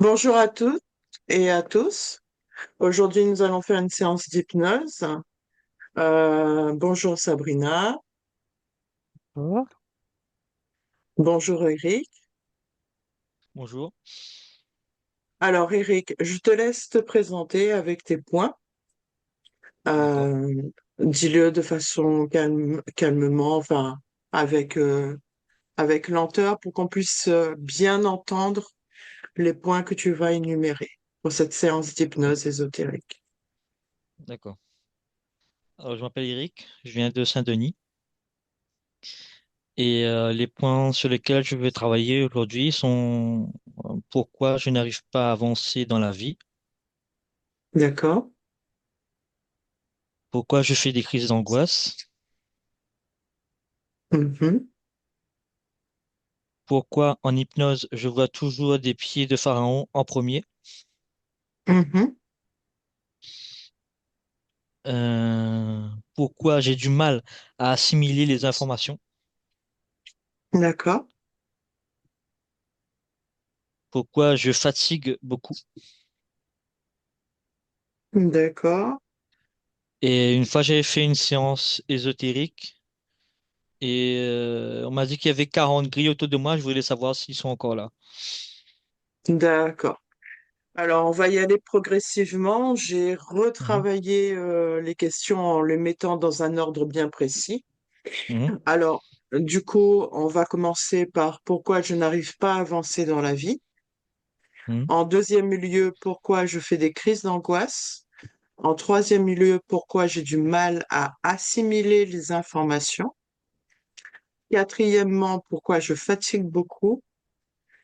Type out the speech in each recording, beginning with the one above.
Bonjour à toutes et à tous. Aujourd'hui, nous allons faire une séance d'hypnose. Bonjour Sabrina. Bonjour. Bonjour Eric. Bonjour. Alors Eric, je te laisse te présenter avec tes points. D'accord. Euh, Dis-le de façon calmement, enfin avec lenteur pour qu'on puisse bien entendre les points que tu vas énumérer pour cette séance d'hypnose ésotérique. D'accord. Alors, je m'appelle Eric, je viens de Saint-Denis et les points sur lesquels je vais travailler aujourd'hui sont pourquoi je n'arrive pas à avancer dans la vie, D'accord? pourquoi je fais des crises d'angoisse, Mhm. pourquoi en hypnose je vois toujours des pieds de pharaon en premier, Mhm. pourquoi j'ai du mal à assimiler les informations, D'accord? pourquoi je fatigue beaucoup. D'accord. Et une fois j'avais fait une séance ésotérique. Et on m'a dit qu'il y avait 40 grilles autour de moi. Je voulais savoir s'ils sont encore là. D'accord. Alors, on va y aller progressivement. J'ai Mhm, retravaillé les questions en les mettant dans un ordre bien précis. mhm, Alors, du coup, on va commencer par pourquoi je n'arrive pas à avancer dans la vie. mhm, En deuxième lieu, pourquoi je fais des crises d'angoisse. En troisième lieu, pourquoi j'ai du mal à assimiler les informations. Quatrièmement, pourquoi je fatigue beaucoup.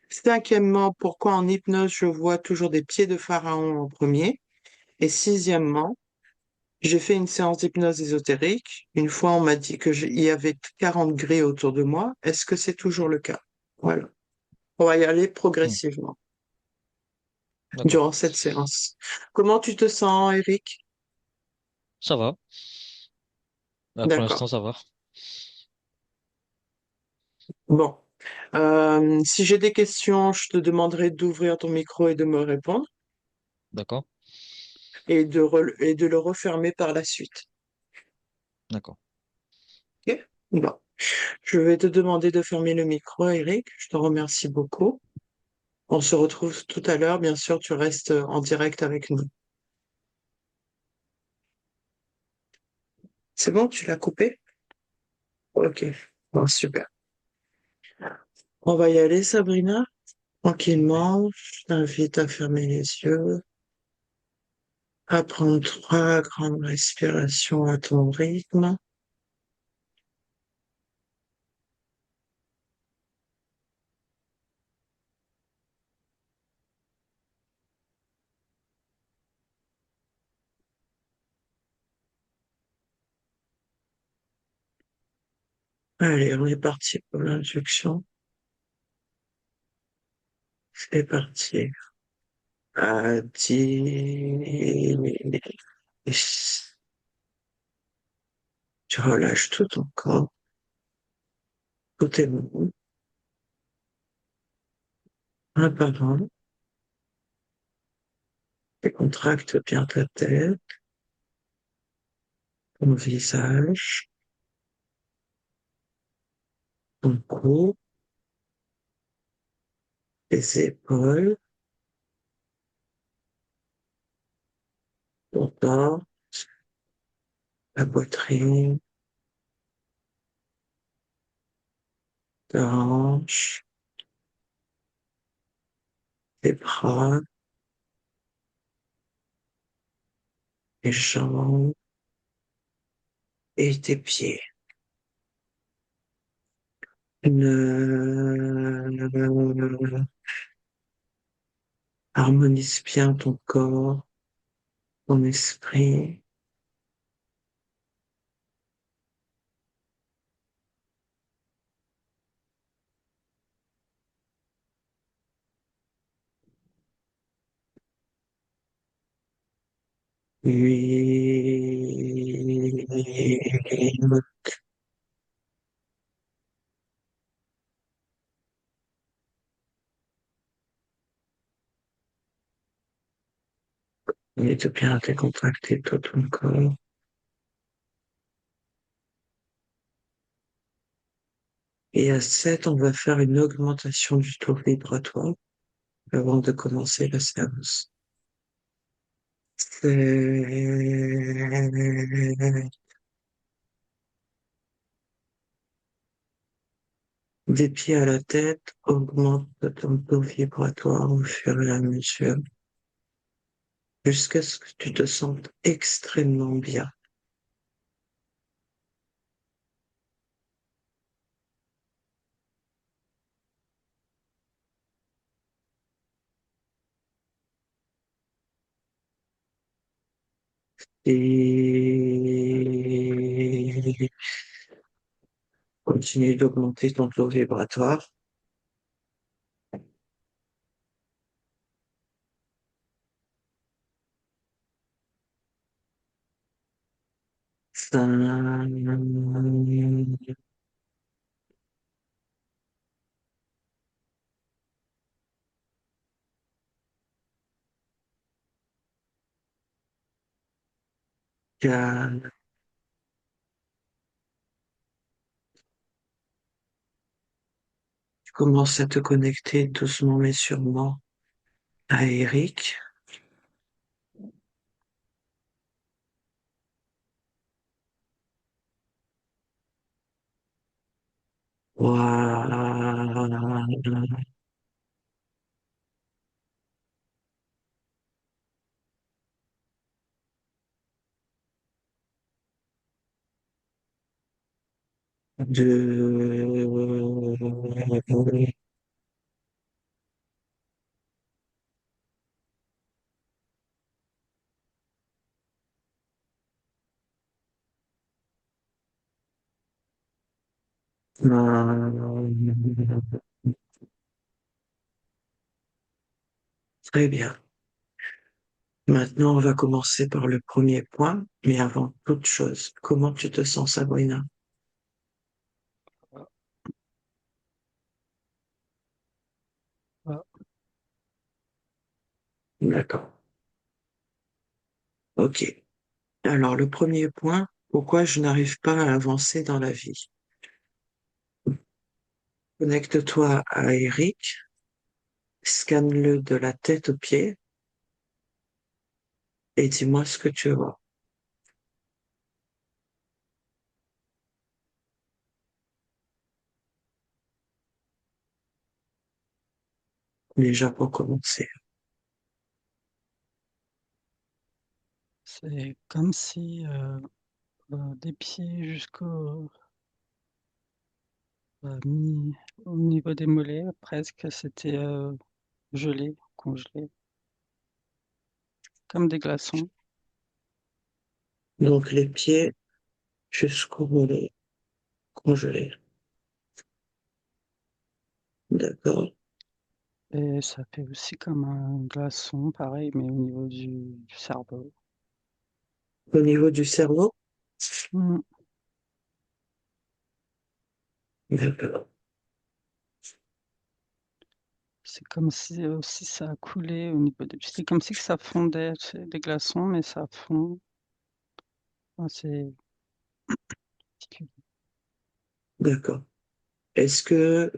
Cinquièmement, pourquoi en hypnose je vois toujours des pieds de pharaon en premier. Et sixièmement, j'ai fait une séance d'hypnose ésotérique. Une fois, on m'a dit il y avait 40 grilles autour de moi. Est-ce que c'est toujours le cas? Voilà. On va y aller mhm. progressivement D'accord. durant cette séance. Comment tu te sens, Eric? Ça va. Là, pour D'accord. l'instant, ça va. Bon. Si j'ai des questions, je te demanderai d'ouvrir ton micro et de me répondre D'accord. et de le refermer par la suite. D'accord. Ok. Bon. Je vais te demander de fermer le micro, Eric. Je te remercie beaucoup. On se retrouve tout à l'heure. Bien sûr, tu restes en direct avec nous. C'est bon, tu l'as coupé? Ok. Bon, super. On va y aller, Sabrina. Tranquillement. Je t'invite à fermer les yeux, à prendre trois grandes respirations à ton rythme. Allez, on est parti pour l'induction. C'est parti. À 10. Tu relâches tout ton corps, tout est bon. Un par un. Tu contractes bien ta tête, ton visage, ton cou, tes épaules, ton corps, la poitrine, ta hanche, tes bras, tes jambes et tes pieds. Harmonise bien ton corps, ton esprit. Oui. Il est bien décontracté tout ton corps. Et à 7, on va faire une augmentation du taux vibratoire avant de commencer la séance. Des pieds à la tête, augmente ton taux vibratoire au fur et à mesure, jusqu'à ce que tu te sentes extrêmement bien. Et continue d'augmenter ton taux vibratoire. Cinq, 4, tu commences à te connecter doucement mais sûrement à Eric. Voilà. 2, très bien. Maintenant, on va commencer par le premier point, mais avant toute chose, comment tu te sens, Sabrina? Ah, D'accord. Ok. Alors, le premier point, pourquoi je n'arrive pas à avancer dans la vie? Connecte-toi à Eric, scanne-le de la tête aux pieds et dis-moi ce que tu vois. Déjà pour commencer. c'est comme si des pieds jusqu'au au niveau des mollets, presque, c'était gelé, congelé, comme des glaçons. Donc, les pieds jusqu'au mollet congelés. D'accord. Et ça fait aussi comme un glaçon, pareil, mais au niveau du cerveau. Au niveau du cerveau? Mm. D'accord. C'est comme si aussi ça a coulé au niveau des pieds. C'est comme si que ça fondait, c'est des glaçons, mais ça fond. Ah, c'est particulier. D'accord.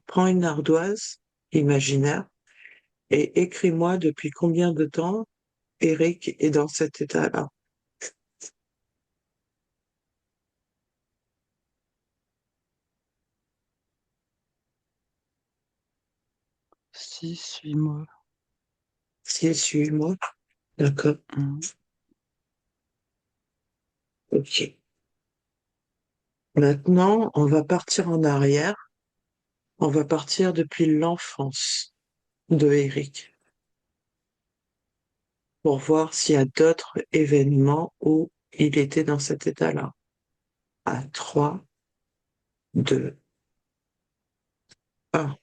Prends une ardoise imaginaire et écris-moi depuis combien de temps Eric est dans cet état-là. 6, 8 mois. Si, suis-moi. D'accord. Mm. Ok. Maintenant, on va partir en arrière. On va partir depuis l'enfance de Eric pour voir s'il y a d'autres événements où il était dans cet état-là. À 3, 2, 1.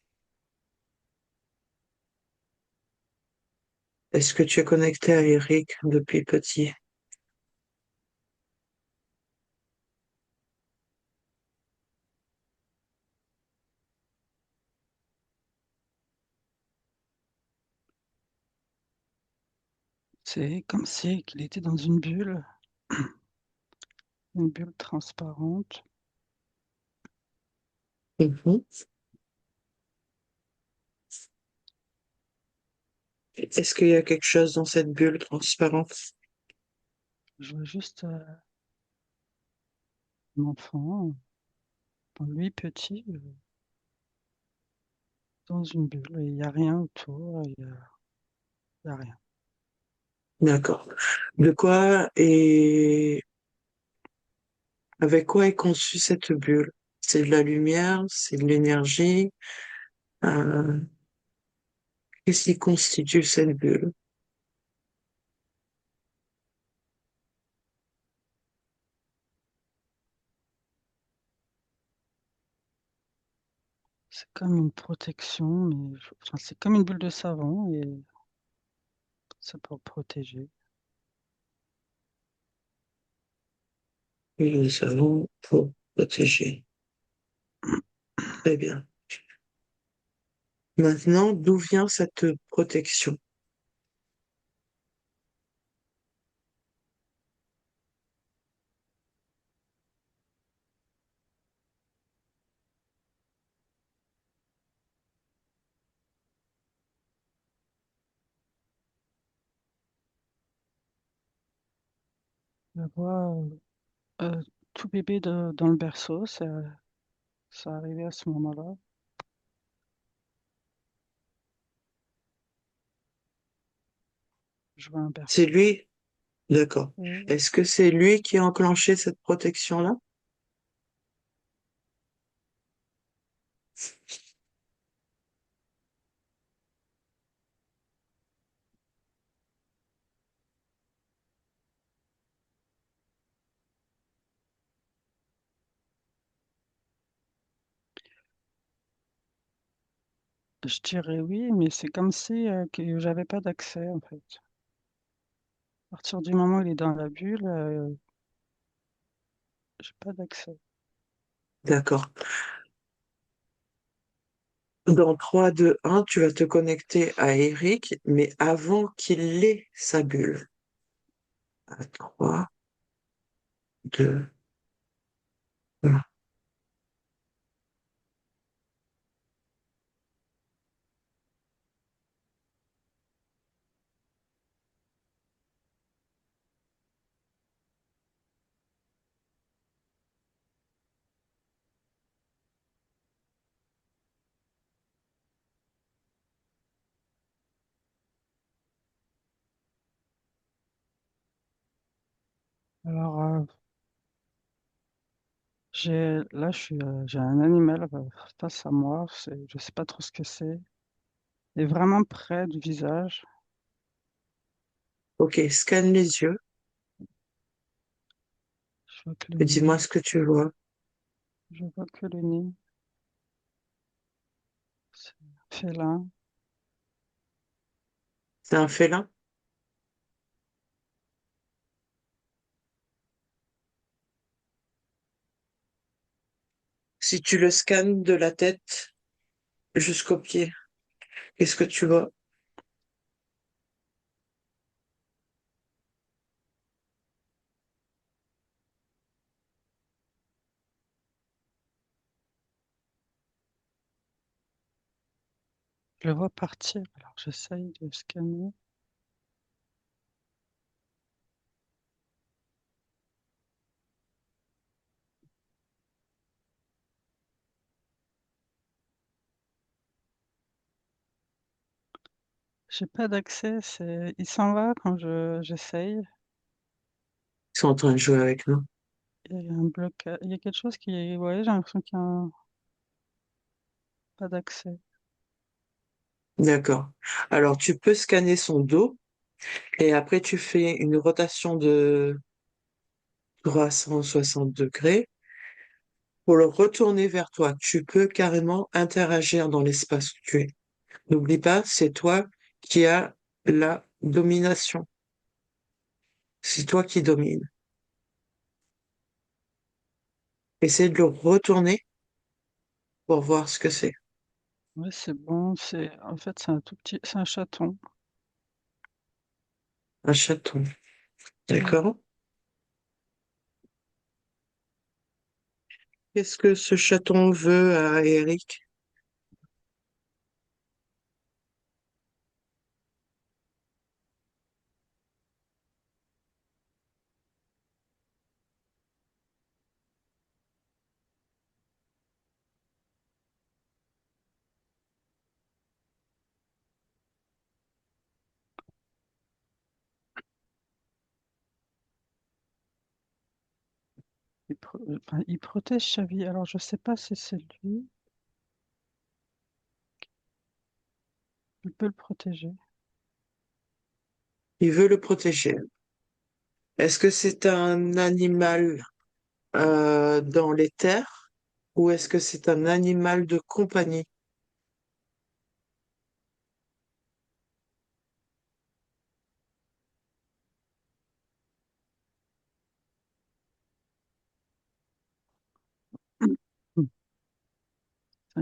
Est-ce que tu es connecté à Eric depuis petit? C'est comme si qu'il était dans une bulle transparente. Mhm. Est-ce qu'il y a quelque chose dans cette bulle transparente? Je vois juste un enfant, lui petit, dans une bulle. Et il n'y a rien autour, il y a rien. D'accord. De quoi est... Avec quoi est conçue cette bulle? C'est de la lumière, c'est de l'énergie. euh, Qu'est-ce qui constitue cette bulle? C'est comme une protection, enfin, c'est comme une bulle de savon et c'est pour protéger. Et nous savons pour protéger. Très bien. Maintenant, d'où vient cette protection? Je vois tout bébé dans le berceau, ça arrivait à ce moment-là. Je vois un C'est berceau. lui? D'accord. Et Est-ce que c'est lui qui a enclenché cette protection-là? je dirais oui, mais c'est comme si que j'avais pas d'accès en fait. À partir du moment où il est dans la bulle, j'ai pas d'accès. D'accord. Dans 3, 2, 1, tu vas te connecter à Eric, mais avant qu'il ait sa bulle. À 3, 2, 1. Alors j'ai un animal face à moi. Je sais pas trop ce que c'est. Il est vraiment près du visage. Ok, scanne les yeux Je vois que le et dis-moi nez. ce que tu vois. Je vois que le nez. C'est félin. C'est un félin? Si tu le scannes de la tête jusqu'aux pieds, qu'est-ce que tu vois? Je le vois partir. Alors j'essaye de scanner. J'ai pas d'accès. Il s'en va quand j'essaye. Ils sont en train de jouer avec nous. Il y a un blocage. Il y a quelque chose ouais, j'ai l'impression qu'il y a pas d'accès. D'accord. Alors, tu peux scanner son dos et après tu fais une rotation de 360 degrés pour le retourner vers toi. Tu peux carrément interagir dans l'espace où tu es. N'oublie pas, c'est toi qui as la domination. C'est toi qui domines. Essaie de le retourner pour voir ce que c'est. Ouais, c'est bon. En fait, c'est un tout petit, c'est un chaton. Un chaton. Mm. D'accord. Qu'est-ce que ce chaton veut à Eric? Enfin, il protège sa vie. Alors, je sais pas si c'est lui. Il peut le protéger. Il veut le protéger. Est-ce que c'est un animal dans les terres ou est-ce que c'est un animal de compagnie? Mm. C'est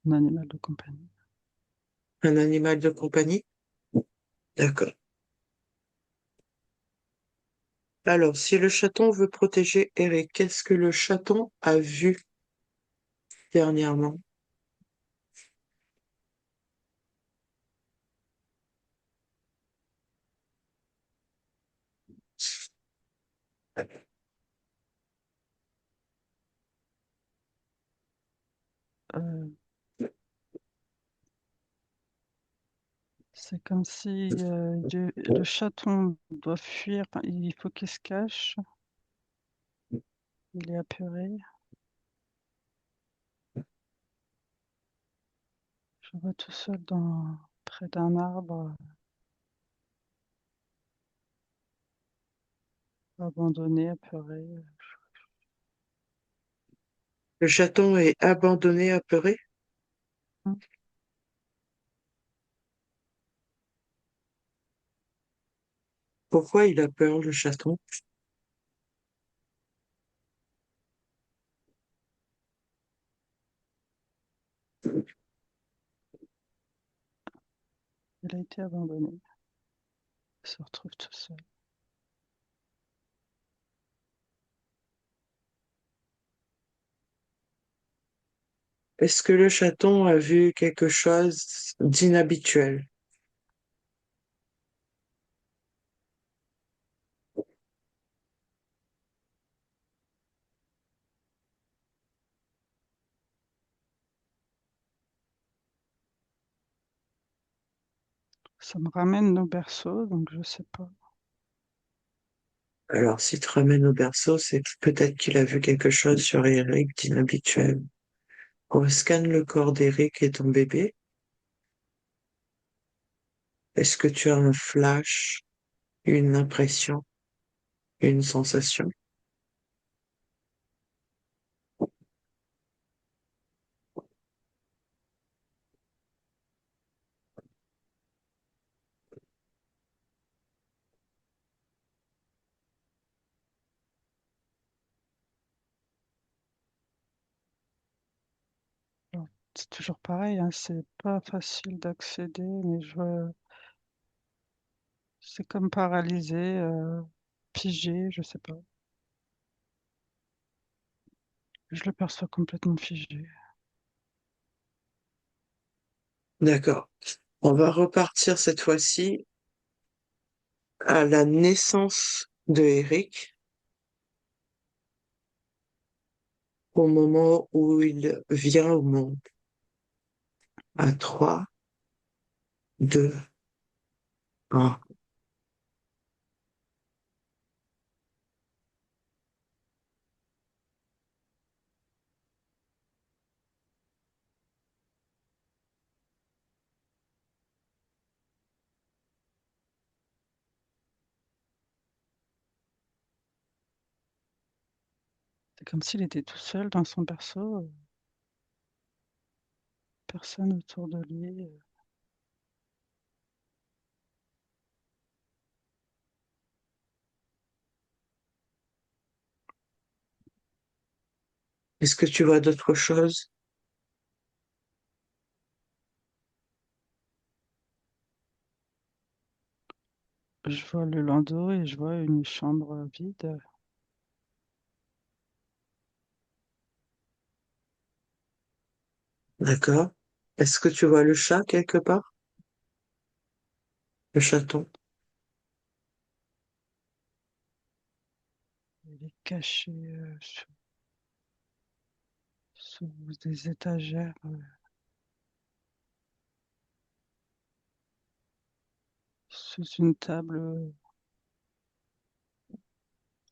un animal de compagnie. Un animal de compagnie? D'accord. Alors, si le chaton veut protéger Eric, qu'est-ce que le chaton a vu dernièrement? Euh, c'est comme si le chaton doit fuir. Enfin, il faut qu'il se cache. Il est apeuré. Je le vois tout seul près d'un arbre, abandonné, apeuré. Le chaton est abandonné, apeuré? Mm. Pourquoi il a peur, le chaton? Il a été abandonné. Il se retrouve tout seul. Est-ce que le chaton a vu quelque chose d'inhabituel? Ça me ramène au berceau, donc je sais pas. Alors, s'il te ramène au berceau, c'est peut-être qu'il a vu quelque chose sur Eric d'inhabituel. On scanne le corps d'Eric et ton bébé. Est-ce que tu as un flash, une impression, une sensation? Alors, c'est toujours pareil, hein, c'est pas facile d'accéder, mais c'est comme paralysé, figé, je sais pas. Je le perçois complètement figé. D'accord. On va repartir cette fois-ci à la naissance de Eric, au moment où il vient au monde. À 3, 2, 1. C'est comme s'il était tout seul dans son berceau, personne autour de lui. Est-ce que tu vois d'autres choses? je vois le landau et je vois une chambre vide. D'accord. Est-ce que tu vois le chat quelque part? Le chaton. Il est caché sous des étagères, sous une table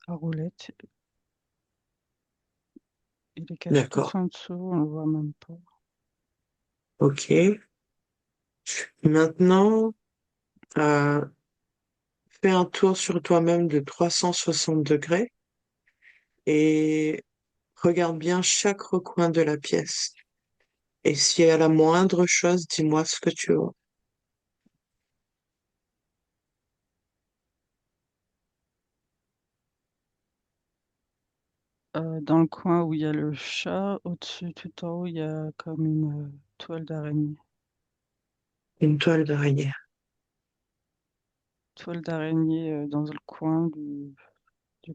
à roulettes. Il est caché tout D'accord. en dessous, on le voit même pas. Ok. Maintenant, euh, fais un tour sur toi-même de 360 degrés et regarde bien chaque recoin de la pièce. Et s'il y a la moindre chose, dis-moi ce que tu vois. Dans le coin où il y a le chat, au-dessus, tout en haut, il y a comme une toile d'araignée. Une toile d'araignée. Toile d'araignée dans le coin du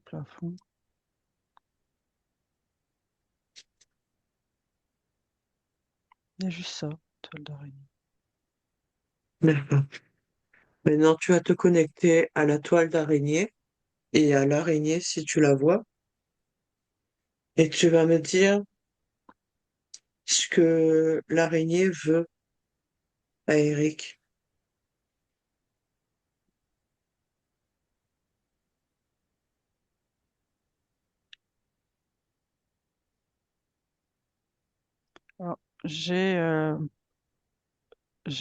plafond. Il y a juste ça, toile d'araignée. D'accord. Maintenant, tu vas te connecter à la toile d'araignée et à l'araignée si tu la vois. Et tu vas me dire ce que l'araignée veut à Eric. Alors, j'ai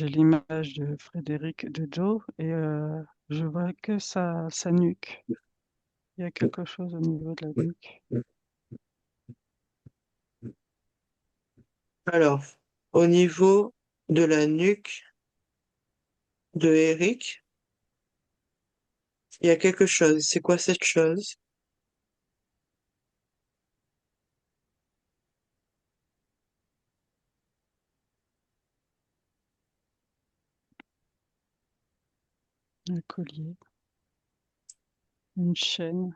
l'image de Frédéric de Joe et je vois que sa nuque. Il y a quelque chose au niveau de la nuque. Alors, au niveau de la nuque de Eric, il y a quelque chose. C'est quoi cette chose? Un collier, une chaîne.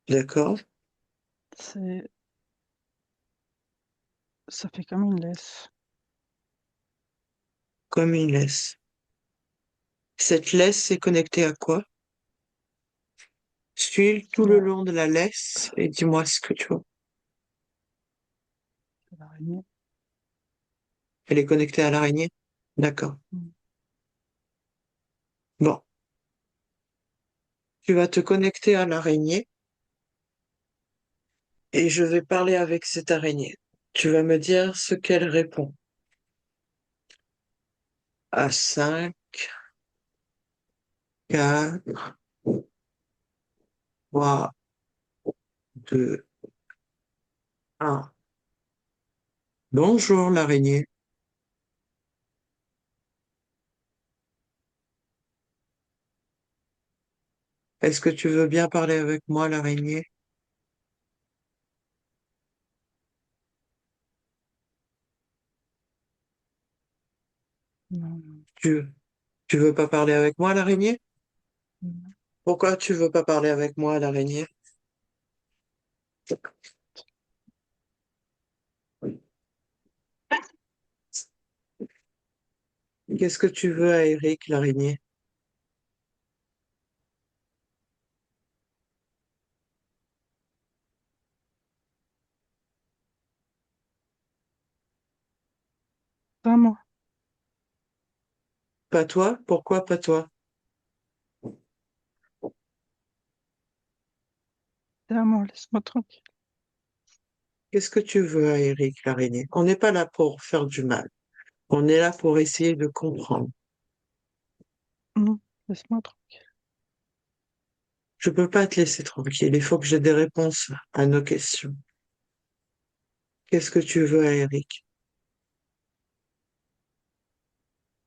D'accord? C'est, ça fait comme une laisse. Comme une laisse. Cette laisse est connectée à quoi? Suis tout le La, long de la laisse et dis-moi ce que tu vois. l'araignée. Elle est connectée à l'araignée? D'accord. Mm. Bon. Tu vas te connecter à l'araignée et je vais parler avec cette araignée. Tu vas me dire ce qu'elle répond. À 5, 4, 3, 2, 1. Bonjour l'araignée. Est-ce que tu veux bien parler avec moi l'araignée? Non, non, Tu, tu veux pas parler avec moi l'araignée? non. Pourquoi tu veux pas parler avec moi l'araignée? Qu'est-ce que tu veux à Eric l'araignée? Pas moi. Pas toi? Pourquoi pas toi? C'est à moi, laisse-moi tranquille. Qu'est-ce que tu veux à Eric l'araignée? On n'est pas là pour faire du mal. On est là pour essayer de comprendre. Non, laisse-moi tranquille. Je peux pas te laisser tranquille. Il faut que j'ai des réponses à nos questions. Qu'est-ce que tu veux à Eric?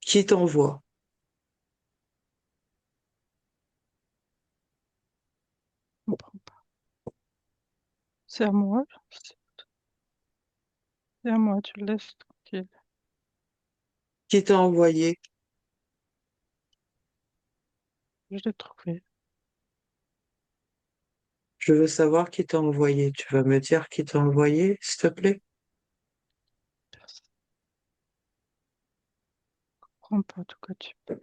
Qui t'envoie? Je comprends pas. C'est à moi. C'est à moi, tu le laisses tranquille. Qui t'a envoyé? Je l'ai trouvé. Je veux savoir qui t'a envoyé. Tu vas me dire qui t'a envoyé, s'il te plaît? Personne ne comprend pas de quoi tu parles.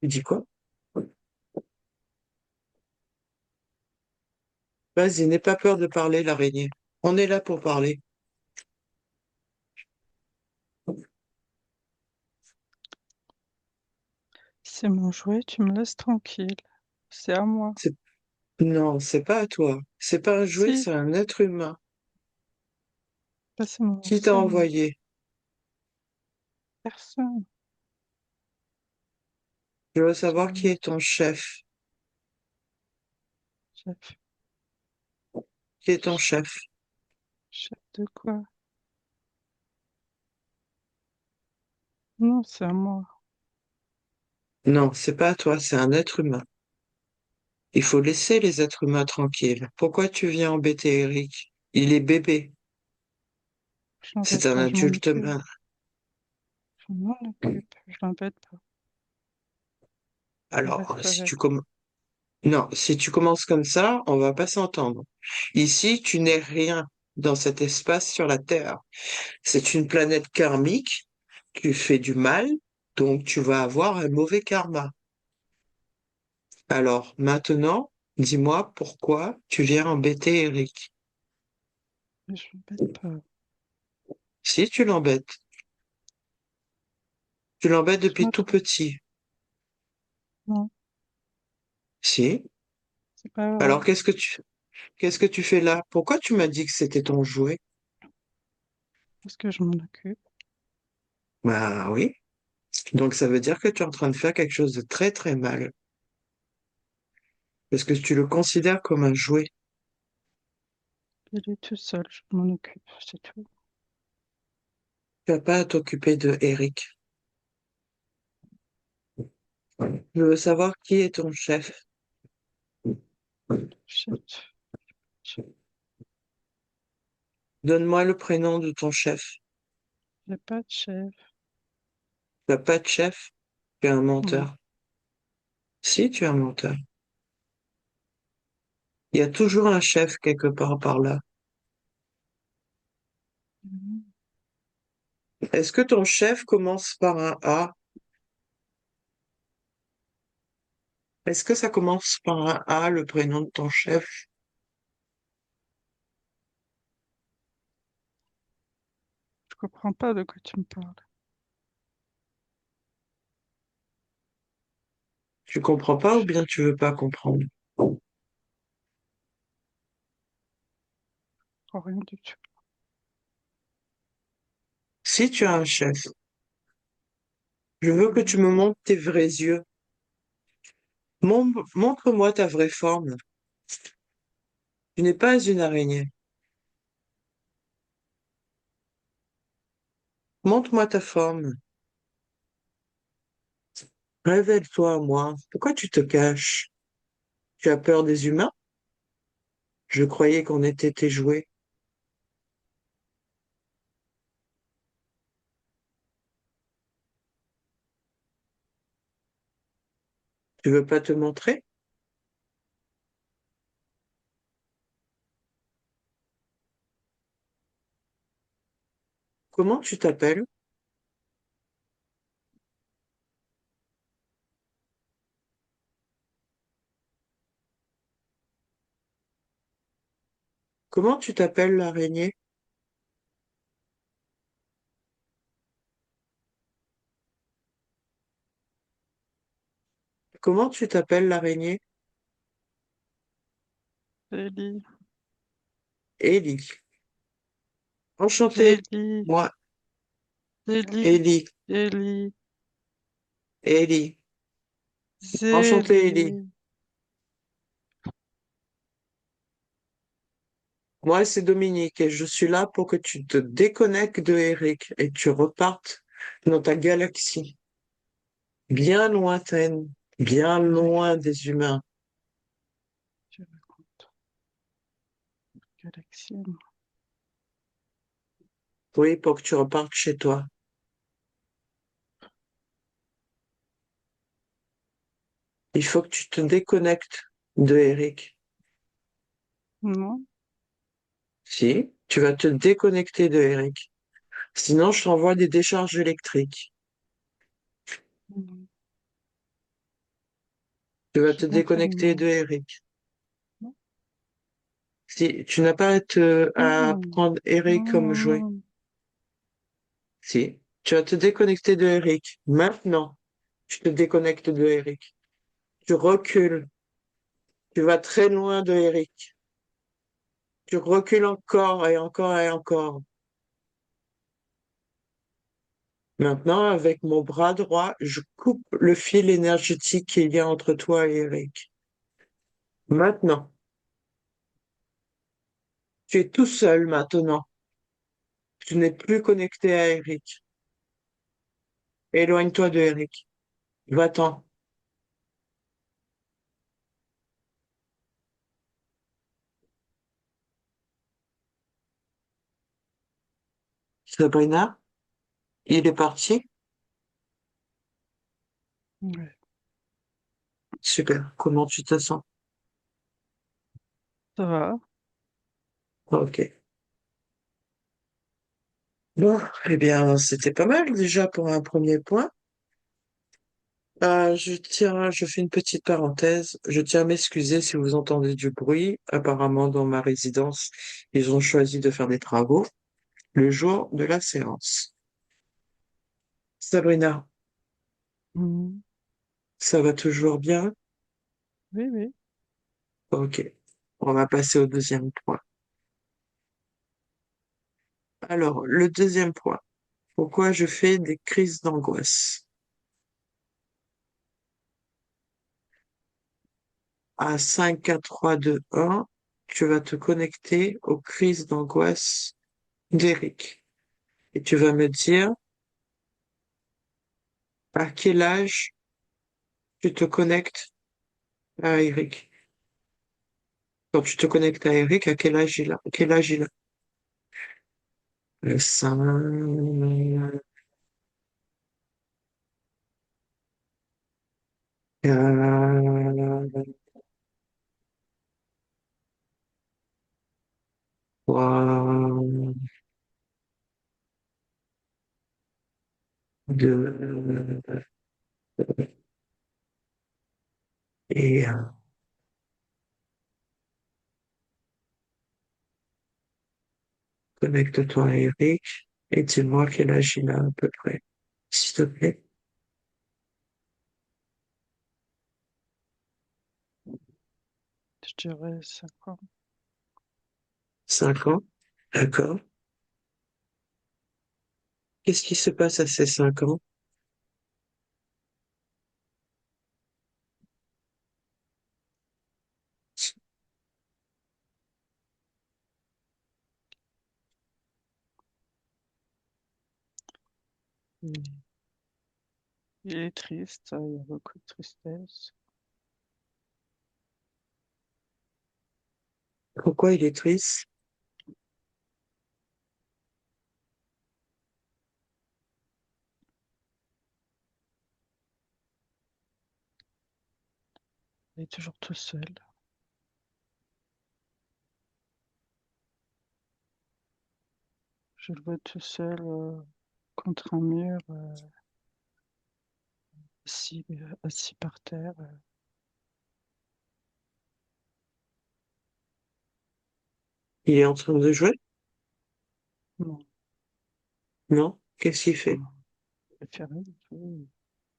Tu dis quoi? Vas-y, n'aie pas peur de parler, l'araignée. On est là pour parler. C'est mon jouet, tu me laisses tranquille. C'est à moi. C'est... Non, c'est pas à toi. C'est pas un jouet, Si, c'est un être humain. bah, Qui t'a c'est mon envoyé? personne. Je veux C'est savoir qui mon est ton chef. chef. Qui est ton chef? Chef de quoi? Non, c'est à moi. Non, c'est pas à toi, c'est un être humain. Il faut laisser les êtres humains tranquilles. Pourquoi tu viens embêter Eric? Il est bébé. Je C'est l'embête un pas, je m'en adulte occupe. humain. Je m'en occupe. Je l'embête pas. Il Alors, reste si tu avec. commences... Non, si tu commences comme ça, on va pas s'entendre. Ici, tu n'es rien dans cet espace sur la Terre. C'est une planète karmique. Tu fais du mal, donc tu vas avoir un mauvais karma. Alors, maintenant, dis-moi pourquoi tu viens embêter Eric. Mais je l'embête pas. Si tu l'embêtes, tu l'embêtes C'est depuis moi tout trop. petit. Non, Si. c'est pas vrai. Alors, qu'est-ce que tu fais là? Pourquoi tu m'as dit que c'était ton jouet? Parce que je m'en occupe. Bah oui. Donc ça veut dire que tu es en train de faire quelque chose de très très mal. Parce que tu le considères comme un jouet. Il est tout seul, je m'en occupe, c'est tout. Tu n'as pas à t'occuper de Eric. Je veux savoir qui est ton chef. Chef, chef. Donne-moi le prénom de ton chef. J'ai pas de chef. Tu n'as pas de chef? Tu es un Non. menteur. Si, tu es un menteur. Il y a toujours un chef quelque part par là. Mhm. Est-ce que ton chef commence par un A? Est-ce que ça commence par un A, le prénom de ton chef? Je comprends pas de quoi tu me parles. Tu comprends pas ou bien tu veux pas comprendre? Je comprends rien du tout. Si tu as un chef, je veux que tu Mhm. me montres tes vrais yeux. Montre-moi ta vraie forme. Tu n'es pas une araignée. Montre-moi ta forme. Révèle-toi à moi. Pourquoi tu te caches? Tu as peur des humains? Je croyais qu'on était tes jouets. Tu veux pas te montrer? Comment tu t'appelles? Comment tu t'appelles l'araignée? Comment tu t'appelles l'araignée? Ellie, Ellie. Enchantée. Ellie, Moi, Ellie, Ellie. Ellie, Ellie. Enchantée, Ellie. Zélie. Moi, c'est Dominique et je suis là pour que tu te déconnectes de Eric et que tu repartes dans ta galaxie, bien lointaine, bien loin des humains. Je raconte. Galaxie. Oui, pour que tu repartes chez toi. Il faut que tu te déconnectes de Eric. Non? Si, tu vas te déconnecter de Eric. Sinon, je t'envoie des décharges électriques. Non. Tu vas te J'ai bien fait le déconnecter non. de Eric. Non, Si, tu n'as pas à non, prendre Eric comme jouet. non. Si, tu vas te déconnecter de Eric. Maintenant, tu te déconnectes de Eric. Tu recules. Tu vas très loin de Eric. Tu recules encore et encore et encore. Maintenant, avec mon bras droit, je coupe le fil énergétique qu'il y a entre toi et Eric. Maintenant, tu es tout seul maintenant. Tu n'es plus connecté à Eric. Éloigne-toi de Eric. Va-t'en. Sabrina, il est parti. Ouais, Super. Comment tu te sens? ça va. Ok. Bon, eh bien, c'était pas mal déjà pour un premier point. Je fais une petite parenthèse. Je tiens à m'excuser si vous entendez du bruit. Apparemment, dans ma résidence, ils ont choisi de faire des travaux le jour de la séance. Sabrina, Mhm. ça va toujours bien? Oui, oui. Ok. On va passer au deuxième point. Alors, le deuxième point. Pourquoi je fais des crises d'angoisse? À 5, 4, 3, 2, 1, tu vas te connecter aux crises d'angoisse d'Eric. Et tu vas me dire à quel âge tu te connectes à Eric. Quand tu te connectes à Eric, à quel âge il a? Quel âge il a? 5, 3, 2, et 1. Connecte-toi à Eric et dis-moi quel âge il a à peu près, s'il te plaît. Je dirais 50. 5 ans? D'accord. Qu'est-ce qui se passe à ces 5 ans? Et il est triste, il y a beaucoup de tristesse. Pourquoi il est triste? Il est toujours tout seul. Je le vois tout seul contre un mur, assis par terre. Il est en train de jouer? Non, Non? Qu'est-ce qu'il fait? non, il fait rien du tout.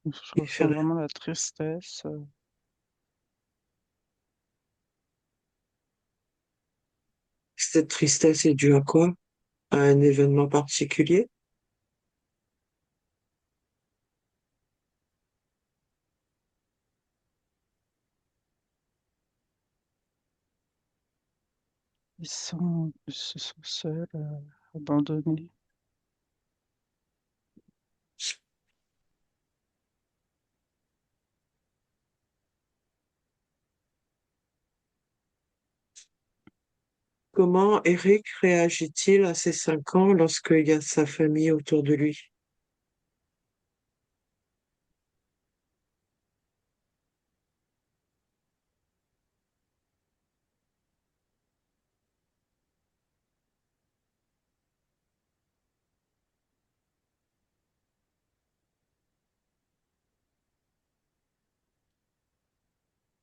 Je Il fait ressens rien. vraiment la tristesse. Cette tristesse est due à quoi? À un événement particulier? Ils se sentent seuls, abandonnés. Comment Eric réagit-il à ces 5 ans lorsqu'il y a sa famille autour de lui?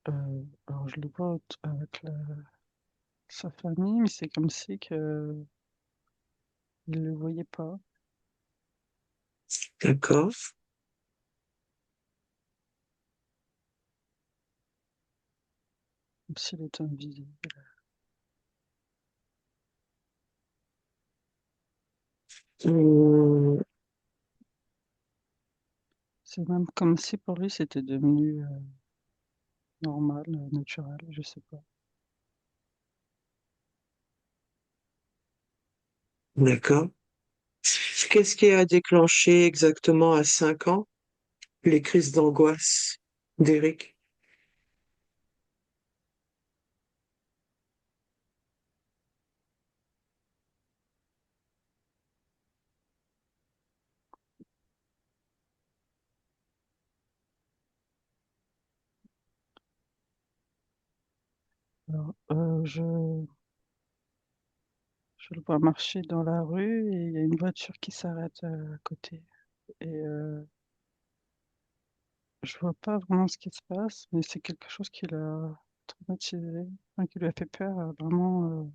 Alors je le vois avec sa famille, mais c'est comme si que il le voyait pas. D'accord. Comme s'il était invisible. Hum, C'est même comme si pour lui c'était devenu normal, naturel, je sais pas. d'accord. Qu'est-ce qui a déclenché exactement à 5 ans les crises d'angoisse d'Eric? Alors, je le vois marcher dans la rue et il y a une voiture qui s'arrête à côté. Et je vois pas vraiment ce qui se passe, mais c'est quelque chose qui l'a traumatisé, enfin, qui lui a fait peur, vraiment.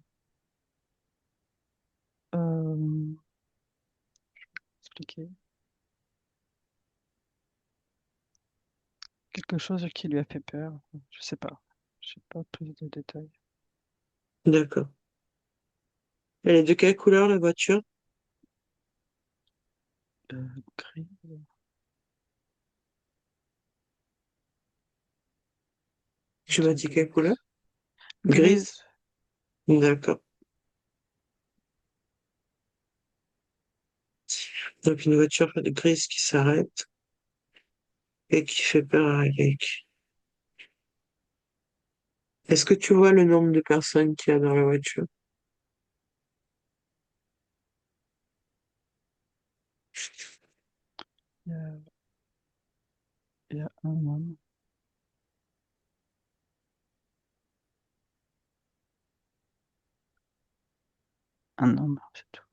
Expliquer. Quelque chose qui lui a fait peur, je sais pas. J'ai pas plus de détails. D'accord. Elle est de quelle couleur la voiture? Gris, Tu m'as dit quelle couleur? Grise? grise. D'accord. Donc une voiture grise qui s'arrête et qui fait peur à Eric. Est-ce que tu vois le nombre de personnes qu'il y a dans la voiture? Il y a, il y a un homme. Un homme, c'est tout.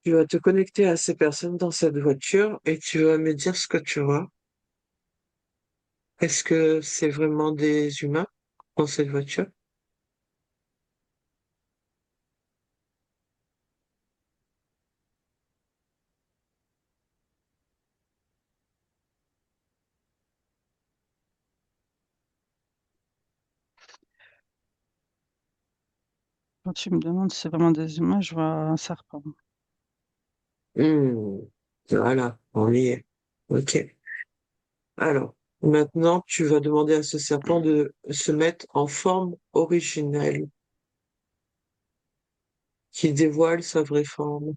Tu vas te connecter à ces personnes dans cette voiture et tu vas me dire ce que tu vois. Est-ce que c'est vraiment des humains dans cette voiture? Quand tu me demandes si c'est vraiment des humains, je vois un serpent. Hmm, voilà, on y est. Ok. Alors, maintenant, tu vas demander à ce serpent de se mettre en forme originelle, qui dévoile sa vraie forme.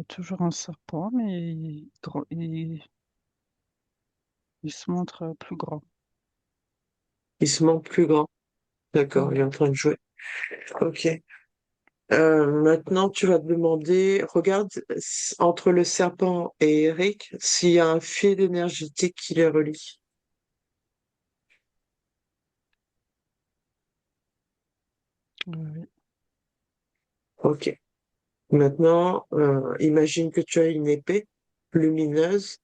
Toujours un serpent, mais il se montre plus grand. Il se montre plus grand. D'accord, il Ouais. est en train de jouer. Ok. Maintenant, tu vas te demander, regarde entre le serpent et Eric s'il y a un fil énergétique qui les relie. Oui. Ok. Maintenant, imagine que tu as une épée lumineuse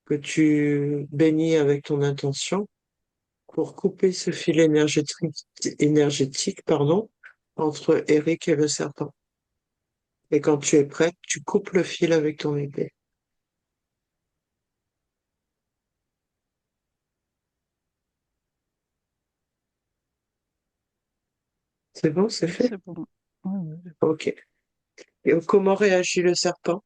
que tu bénis avec ton intention pour couper ce fil énergétique, pardon, entre Eric et le serpent. Et quand tu es prête, tu coupes le fil avec ton épée. C'est bon, c'est Oui, fait? c'est bon. Ouais, ouais. Ok. Et comment réagit le serpent?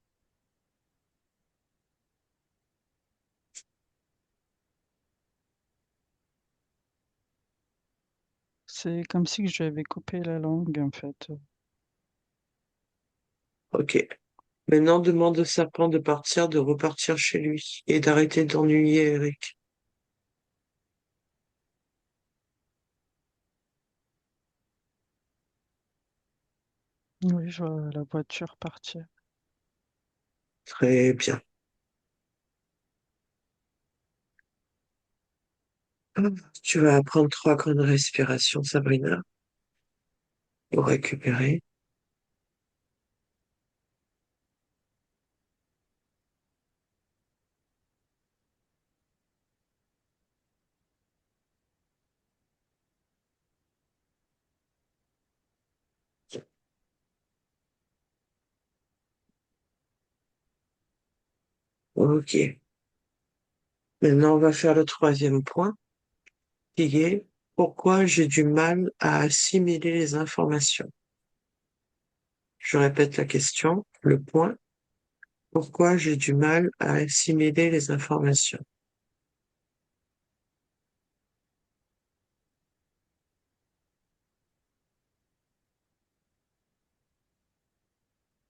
C'est comme si je lui avais coupé la langue, en fait. Ok. Maintenant, demande au serpent de partir, de repartir chez lui et d'arrêter d'ennuyer Eric. Oui, je vois la voiture partir. Très bien. Hop, tu vas prendre 3 grandes respirations, Sabrina, pour récupérer. Ok. Maintenant, on va faire le troisième point, qui est pourquoi j'ai du mal à assimiler les informations. Je répète la question, le point, pourquoi j'ai du mal à assimiler les informations.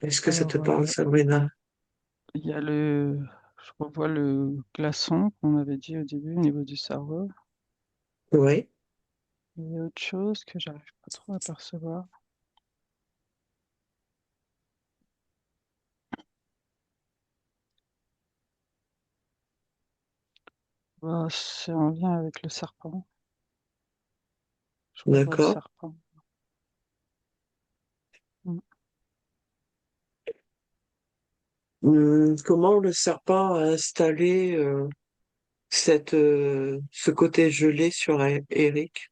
Est-ce que ça te Alors, parle, Sabrina? il y a je revois le glaçon qu'on avait dit au début au niveau du cerveau. Oui, Il y a autre chose que j'arrive pas trop à percevoir. Bah, c'est en lien avec le serpent. Je revois le d'accord. serpent. Mm. Comment le serpent a installé ce côté gelé sur Eric?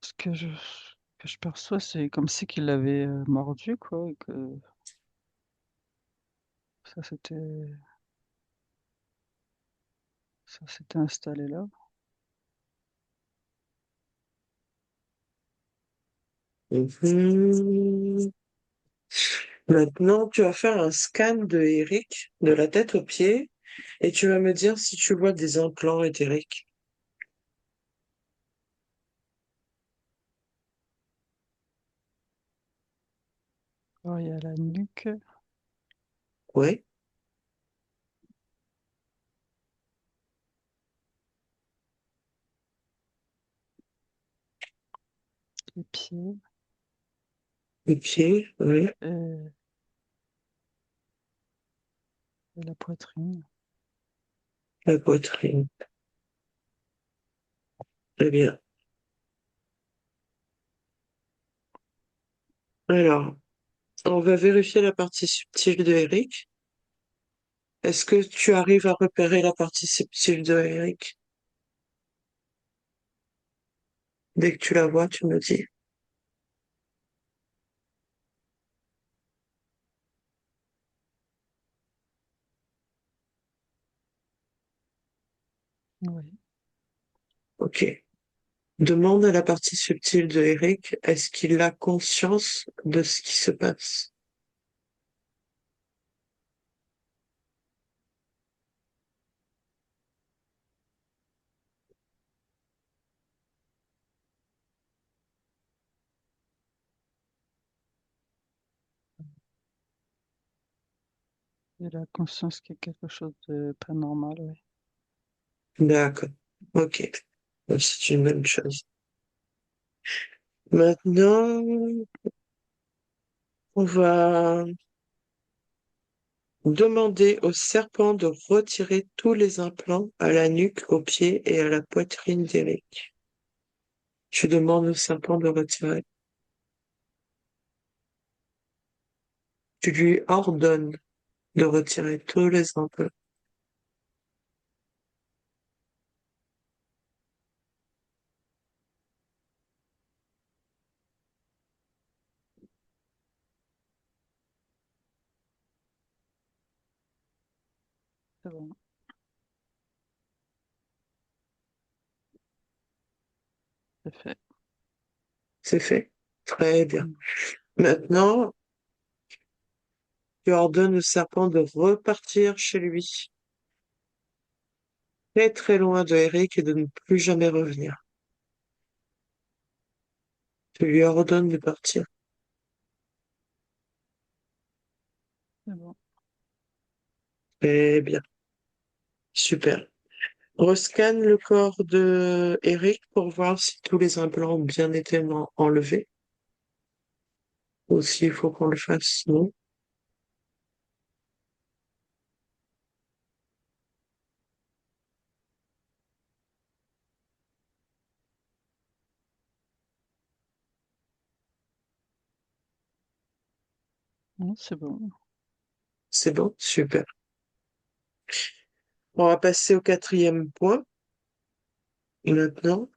Ce que je perçois, c'est comme si qu'il l'avait mordu, quoi, et que ça s'était ça s'était installé là. Mhm. Maintenant, tu vas faire un scan de Eric, de la tête aux pieds, et tu vas me dire si tu vois des implants éthériques. Alors, il y a la nuque, Oui, les pieds les pieds, oui, et la poitrine. la poitrine. Très bien. Alors, on va vérifier la partie subtile de Eric. Est-ce que tu arrives à repérer la partie subtile de Eric? Dès que tu la vois, tu me dis. Oui. Ok. Demande à la partie subtile de Eric, est-ce qu'il a conscience de ce qui se passe? Il a conscience qu'il y a quelque chose de pas normal, oui. D'accord. Ok. C'est une bonne chose. Maintenant, on va demander au serpent de retirer tous les implants à la nuque, aux pieds et à la poitrine d'Eric. Je demande au serpent de retirer. Tu lui ordonnes de retirer tous les implants. C'est bon. c'est fait. C'est fait. Très bien. Mm. Maintenant, tu ordonnes au serpent de repartir chez lui, très très loin de Eric et de ne plus jamais revenir. Tu lui ordonnes de partir. C'est bon. Très bien. Super. Rescanne le corps de Eric pour voir si tous les implants ont bien été enlevés. Ou s'il faut qu'on le fasse, non? Non, c'est bon. C'est bon? Super. On va passer au quatrième point. Maintenant,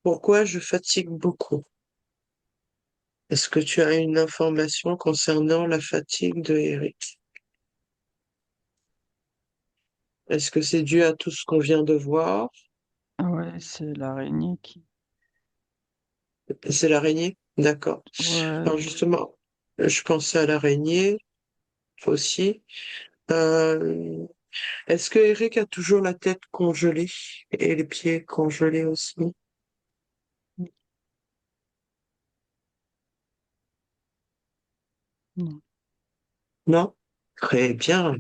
pourquoi je fatigue beaucoup? Est-ce que tu as une information concernant la fatigue de Eric? Est-ce que c'est dû à tout ce qu'on vient de voir? Ah ouais, c'est l'araignée qui. C'est l'araignée? D'accord. Ouais, Alors justement, je pensais à l'araignée aussi. Euh, Est-ce que Eric a toujours la tête congelée et les pieds congelés aussi? non, Non? Très bien.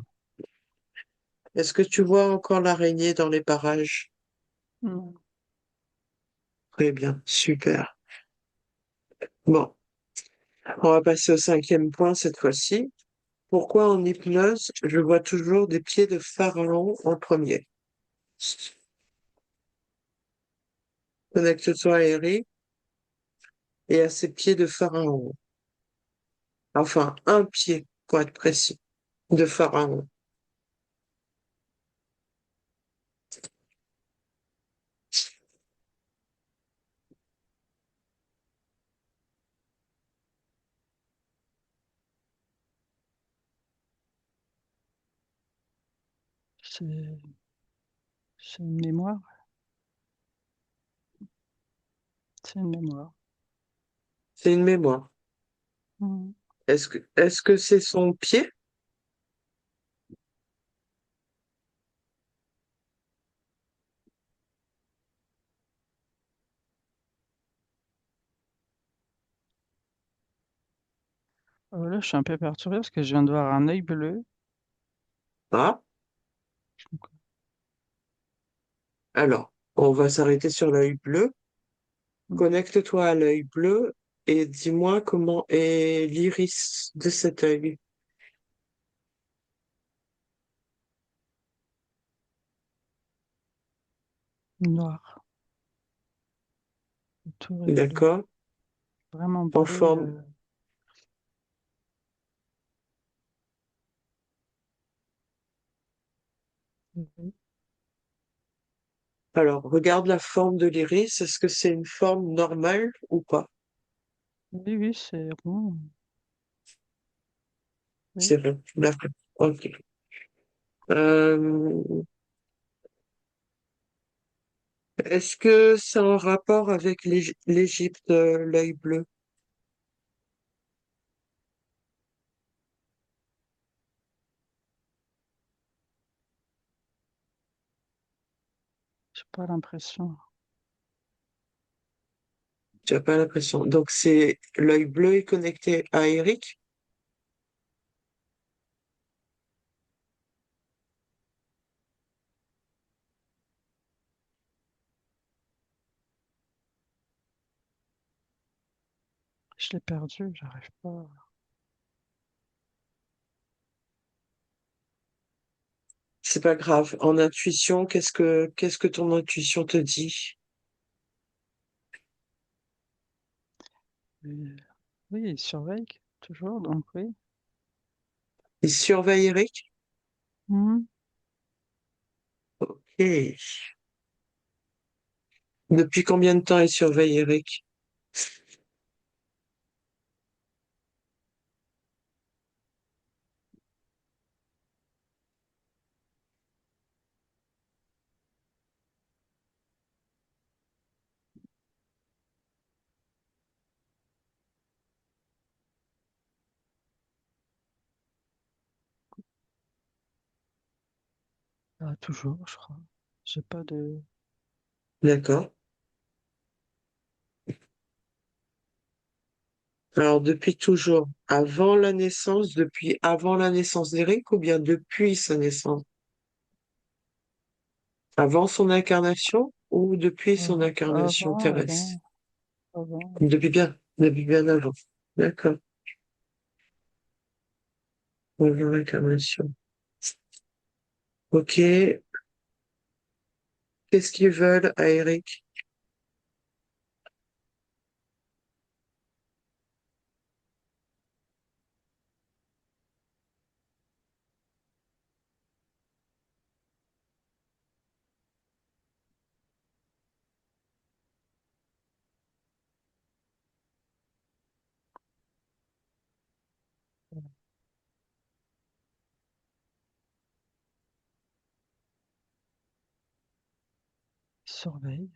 Est-ce que tu vois encore l'araignée dans les parages? non, Très bien, super. Bon, on va passer au cinquième point cette fois-ci. Pourquoi en hypnose, je vois toujours des pieds de pharaon en premier? Connecte-toi à Eric et à ses pieds de pharaon. Enfin, un pied, pour être précis, de pharaon. c'est c'est une mémoire. C'est une mémoire. C'est une mémoire. Mm. Est-ce que c'est son pied? Là, je suis un peu perturbé parce que je viens de voir un œil bleu. Ah, Donc, alors, on va s'arrêter sur l'œil bleu. mm, Connecte-toi à l'œil bleu et dis-moi comment est l'iris de cet œil. noir. Tout est bleu. D'accord? Vraiment En bleu. forme. Alors, regarde la forme de l'iris. Est-ce que c'est une forme normale ou pas? Oui, oui, c'est rond. Oui. C'est bon. D'accord. Ok. Euh, Est-ce que c'est en rapport avec l'Égypte, l'œil bleu? J'ai pas l'impression. Tu n'as pas l'impression. Donc, c'est l'œil bleu est connecté à Eric? Je l'ai perdu, j'arrive pas. C'est pas grave. En intuition, qu'est-ce que ton intuition te dit? Oui, oui, il surveille toujours, donc oui. Il surveille Eric? Mhm. Ok. Depuis combien de temps il surveille Eric? Bah, toujours, je crois. J'ai pas de... D'accord. Alors, depuis toujours, depuis avant la naissance d'Éric ou bien depuis sa naissance? Avant son incarnation ou depuis son incarnation Avant, terrestre? avant, avant. Depuis bien avant. D'accord. Avant l'incarnation. Ok. Qu'est-ce qu'ils veulent à Eric? Surveille.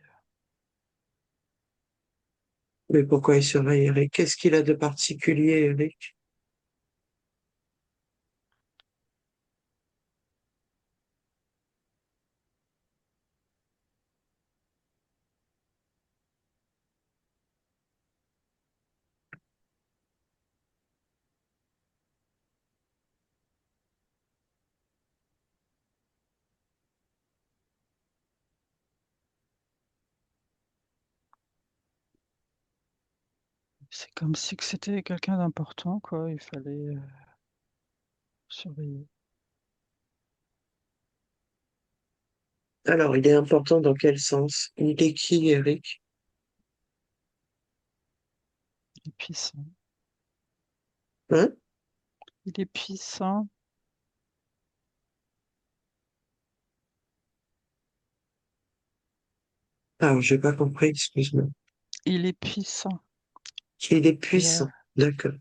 Mais pourquoi il surveille Eric? Qu'est-ce qu'il a de particulier, Eric? C'est comme si que c'était quelqu'un d'important, quoi. Il fallait surveiller. Alors, il est important dans quel sens? Il est qui, Eric? Il est puissant. Hein? Il est puissant. Ah, j'ai pas compris, excuse-moi. Il est puissant. Il est Il a... puissant. D'accord.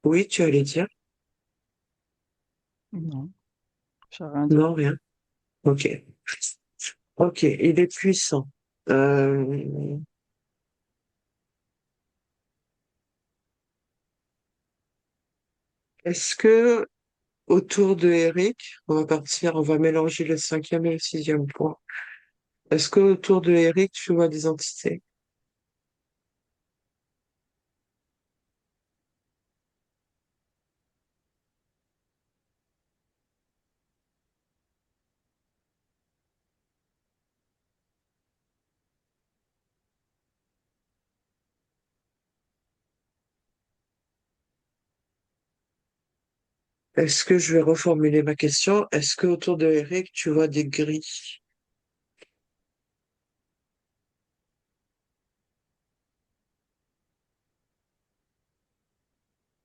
Oui, tu allais dire? Non, j'ai rien dit. Non, rien. Ok. Ok, il est puissant. Euh, est-ce que autour de Eric, on va mélanger le cinquième et le sixième point. Est-ce que autour de Eric, tu vois des entités? Est-ce que je vais reformuler ma question? Est-ce que autour de Eric, tu vois des grilles?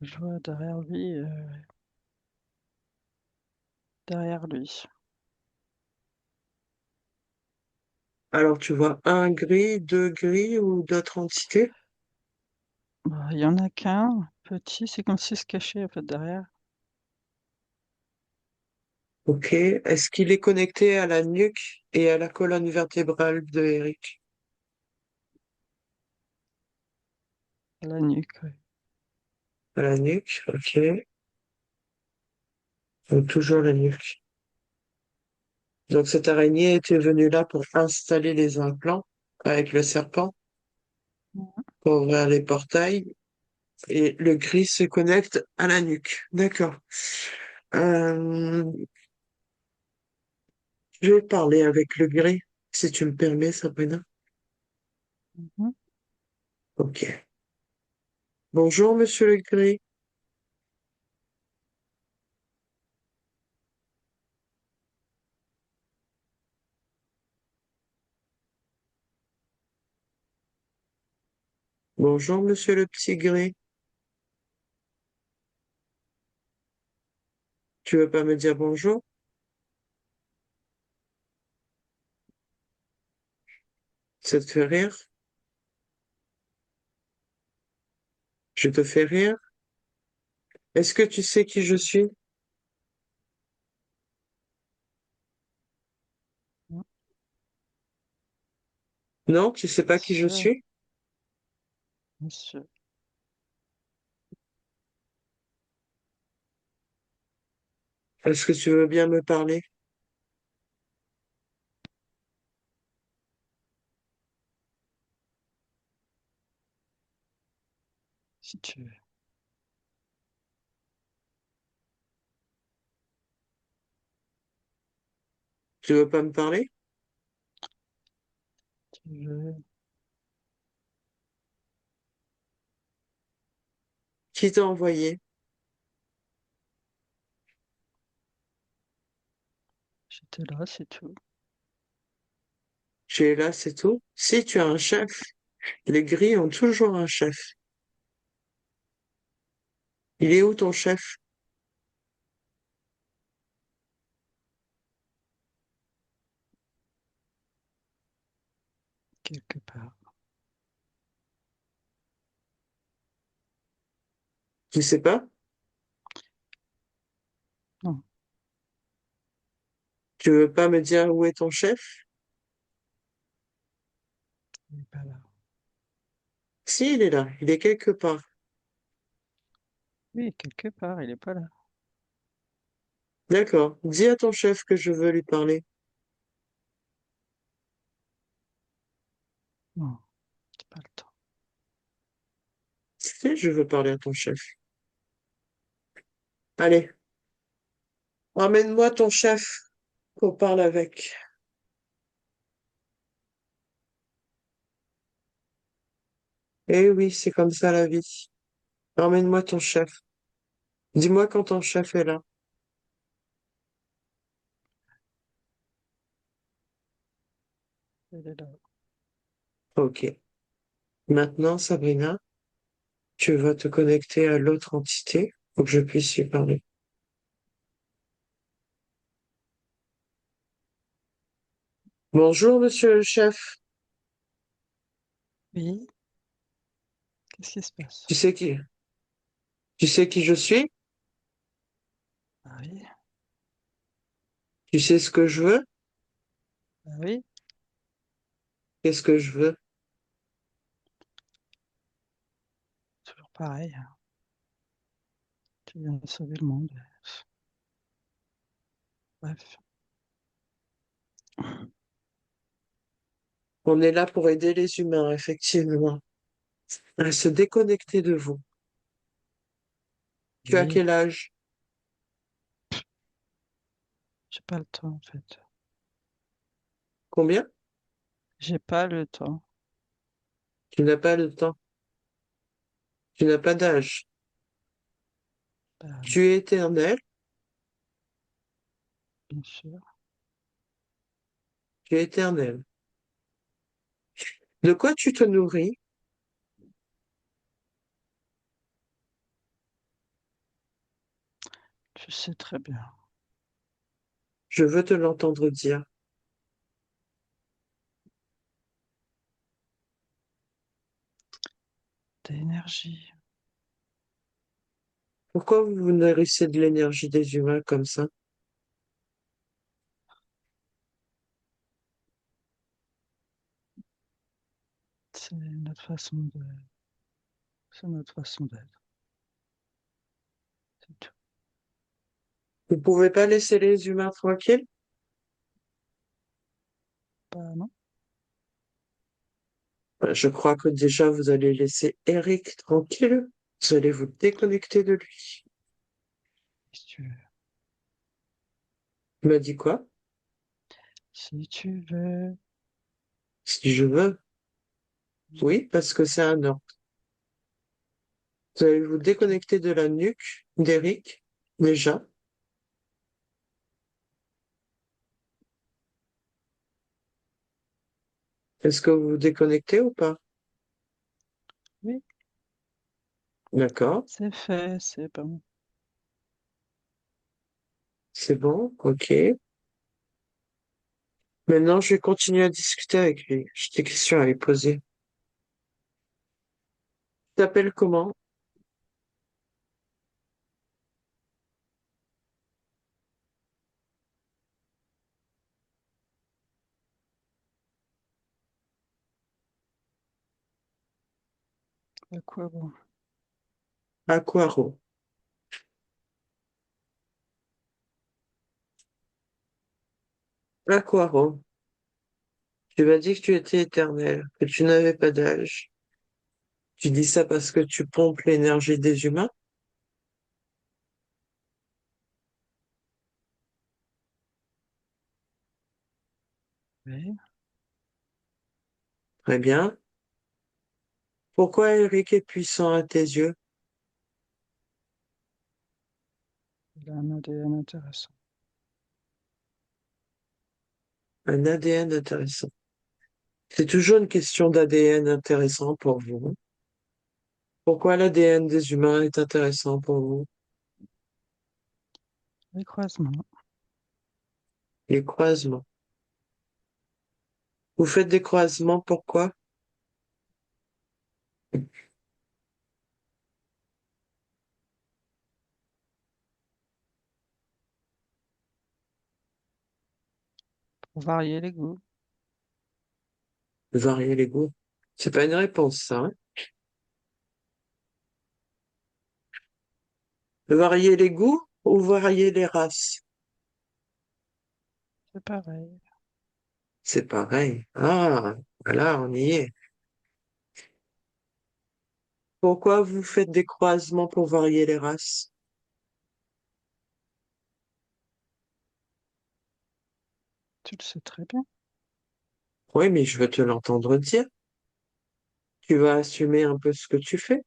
Je vois derrière lui. Alors, tu vois un gris, deux gris ou d'autres entités? Bah, il y en a qu'un, petit, c'est comme s'il se cachait en fait derrière Ok. Est-ce qu'il est connecté à la nuque et à la colonne vertébrale de Eric? la nuque. Ouais. À la nuque, ok. Donc, toujours la nuque. Donc, cette araignée était venue là pour installer les implants avec le serpent, pour ouvrir les portails, et le gris se connecte à la nuque. D'accord. Euh, je vais parler avec le gris, si tu me permets, Sabrina. Mhm. Ok. Bonjour, monsieur le gris. Bonjour, monsieur le petit gris. Tu veux pas me dire bonjour? Ça te fait rire? Je te fais rire? Est-ce que tu sais qui je suis? Mhm. Non, tu sais pas qui je Monsieur, suis? monsieur. Est-ce que tu veux bien me parler? Si tu veux. Tu veux pas me parler? Tu veux. Qui t'a envoyé? J'étais là, c'est tout. Tu es là, c'est tout? Si tu as un chef, les grilles ont toujours un chef. Il est où ton chef? Quelque part. Tu sais pas? Non, Tu veux pas me dire où est ton chef? il n'est pas là. Si, il est là, il est quelque part. Oui, quelque part, il n'est pas là. D'accord. Dis à ton chef que je veux lui parler. Non, c'est pas le temps. Si, je veux parler à ton chef. Allez, emmène-moi ton chef qu'on parle avec. Eh oui, c'est comme ça la vie. Emmène-moi ton chef. Dis-moi quand ton chef est là. Il est là. Ok. Maintenant, Sabrina, tu vas te connecter à l'autre entité pour que je puisse lui parler. Bonjour, monsieur le chef. Oui, qu'est-ce qui se passe? Tu sais qui, tu sais qui je suis? Ah oui, Tu sais ce que je veux? ah oui, Qu'est-ce que je veux? toujours pareil, hein. Tu viens de sauver le monde. Bref, On est là pour aider les humains, effectivement, à se déconnecter de vous. Tu as oui, quel âge? j'ai pas le temps en fait. Combien? J'ai pas le temps. Tu n'as pas le temps. Tu n'as pas d'âge. Bah non, Tu es éternel. bien sûr. Tu es éternel. De quoi tu te nourris? Tu sais très bien. Je veux te l'entendre dire. D'énergie. Pourquoi vous vous nourrissez de l'énergie des humains comme ça? C'est notre façon de. C'est notre façon d'être. C'est tout. Vous pouvez pas laisser les humains tranquilles? Bah non, Je crois que déjà vous allez laisser Eric tranquille. Vous allez vous déconnecter de lui. si tu veux. Il m'a dit quoi? Si tu veux. Si je veux. Oui, parce que c'est un ordre. Vous allez vous Ok. déconnecter de la nuque d'Eric, déjà. Est-ce que vous vous déconnectez ou pas? Oui, D'accord, c'est fait, c'est bon. c'est bon, ok. Maintenant, je vais continuer à discuter avec lui. J'ai des questions à lui poser. Tu t'appelles comment? À quoi bon? Aquaro. Aquaro, tu m'as dit que tu étais éternel, que tu n'avais pas d'âge. Tu dis ça parce que tu pompes l'énergie des humains? Oui, Très bien. Pourquoi Eric est puissant à tes yeux? il a un ADN intéressant. Un ADN intéressant. C'est toujours une question d'ADN intéressant pour vous. Pourquoi l'ADN des humains est intéressant pour vous? Les croisements. Les croisements. Vous faites des croisements, pourquoi? Pour varier les goûts. Varier les goûts. C'est pas une réponse, ça, hein? Varier les goûts ou varier les races? C'est pareil. C'est pareil. Ah, voilà, on y est. Pourquoi vous faites des croisements pour varier les races? Tu le sais très bien. Oui, mais je veux te l'entendre dire. Tu vas assumer un peu ce que tu fais.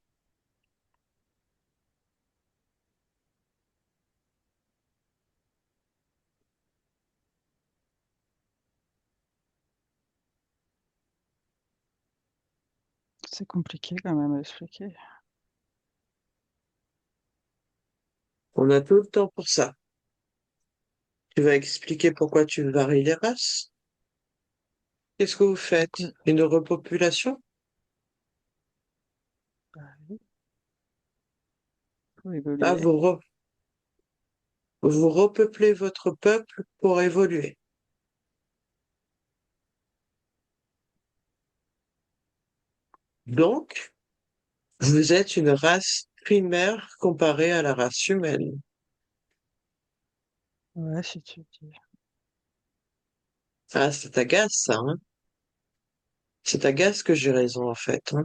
C'est compliqué quand même à expliquer. On a tout le temps pour ça. Tu vas expliquer pourquoi tu varies les races. Qu'est-ce que vous faites? Écoute, Une repopulation? bah oui, faut Là, évoluer. vous repeuplez votre peuple pour évoluer. Donc, vous êtes une race primaire comparée à la race humaine. Ouais, si tu dis. Ah, ça t'agace, ça, hein? Ça t'agace que j'ai raison, en fait, hein.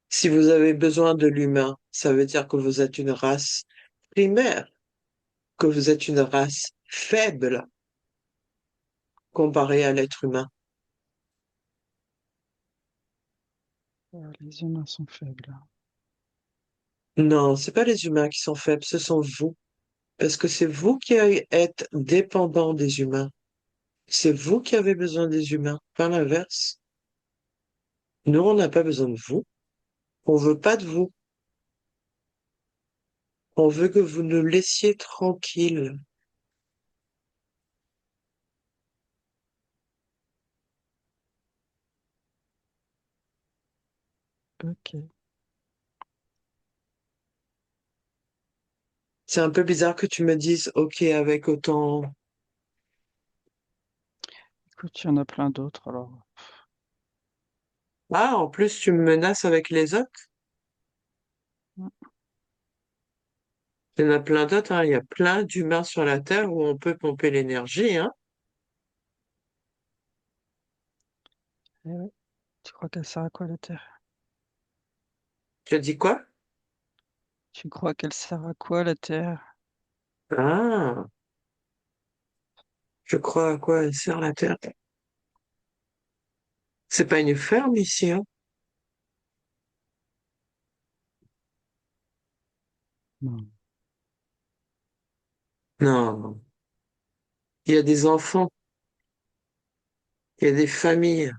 Si vous avez besoin de l'humain, ça veut dire que vous êtes une race primaire, que vous êtes une race faible comparée à l'être humain. Les humains sont faibles. Non, c'est pas les humains qui sont faibles, ce sont vous. Parce que c'est vous qui êtes dépendant des humains. C'est vous qui avez besoin des humains, pas l'inverse. Nous, on n'a pas besoin de vous. On veut pas de vous. On veut que vous nous laissiez tranquilles. Ok. C'est un peu bizarre que tu me dises OK avec autant. Écoute, il y en a plein d'autres alors. Ah, en plus, tu me menaces avec les autres. Mm. Il y en a plein d'autres, hein. Il y a plein d'humains sur la Terre où on peut pomper l'énergie, hein. Eh ouais. Tu crois qu'elle sert à quoi la Terre? Tu as dit quoi? Tu crois qu'elle sert à quoi la Terre? Ah, je crois à quoi elle sert la Terre. C'est pas une ferme ici, hein. Non. Non, il y a des enfants, il y a des familles.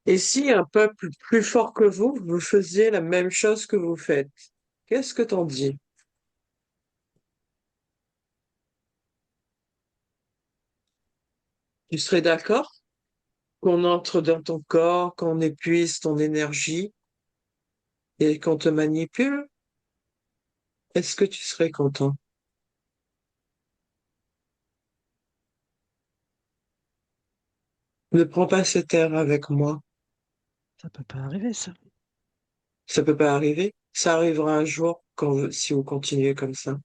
Et si un peuple plus fort que vous faisiez la même chose que vous faites, qu'est-ce que t'en dis? Tu serais d'accord qu'on entre dans ton corps, qu'on épuise ton énergie et qu'on te manipule? Est-ce que tu serais content? Ne prends pas cet air avec moi. Ça peut pas arriver, ça. Ça peut pas arriver. Ça arrivera un jour si vous continuez comme ça.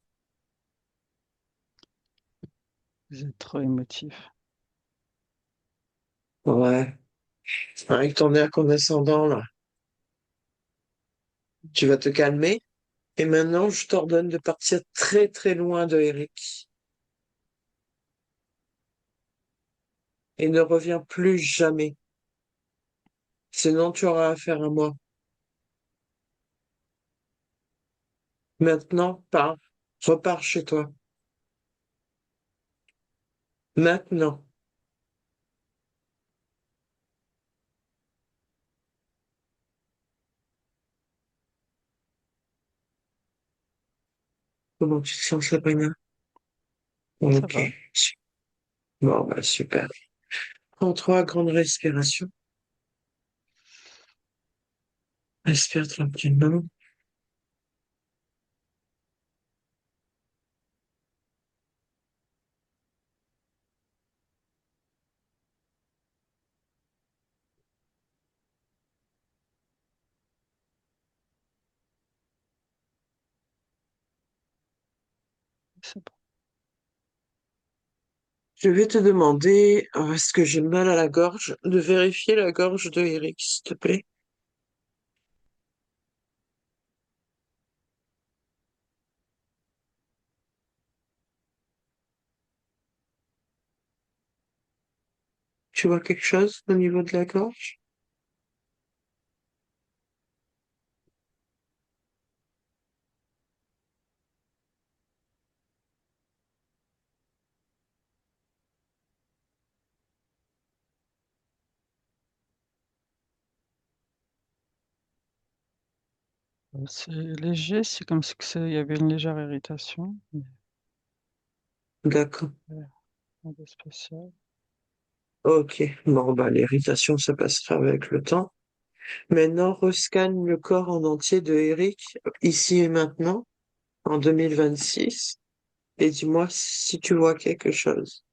Vous êtes trop émotif. Ouais. Avec ton air condescendant, là. Tu vas te calmer. Et maintenant, je t'ordonne de partir très très loin de Eric. Et ne reviens plus jamais. Sinon, tu auras affaire à moi. Maintenant, pars. Repars chez toi. Maintenant. Comment tu te sens, Sabrina? Ça Ok. va. Bon, bah, super. Prends trois grandes respirations. Respire tranquillement. C'est bon. Je vais te demander, est-ce que j'ai mal à la gorge, de vérifier la gorge de Eric, s'il te plaît. Tu vois quelque chose au niveau de la gorge? C'est léger, c'est comme si il y avait une légère irritation, mais D'accord. rien de spécial. Ok. Bon, bah, l'irritation, ça passera avec le temps. Maintenant, rescanne le corps en entier de Eric, ici et maintenant, en 2026, et dis-moi si tu vois quelque chose.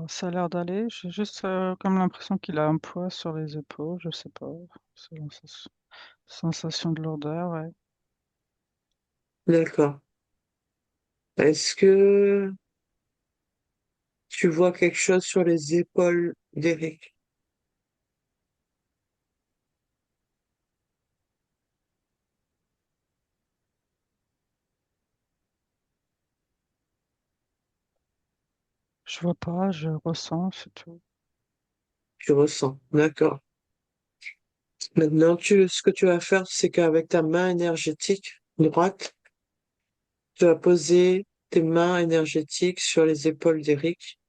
Ça a l'air d'aller. J'ai juste comme l'impression qu'il a un poids sur les épaules, je sais pas. C'est une sensation de lourdeur, ouais. D'accord. Est-ce que tu vois quelque chose sur les épaules d'Eric? Je vois pas, je ressens, c'est tout. Tu ressens. D'accord. Maintenant, ce que tu vas faire, c'est qu'avec ta main énergétique droite, tu vas poser tes mains énergétiques sur les épaules d'Eric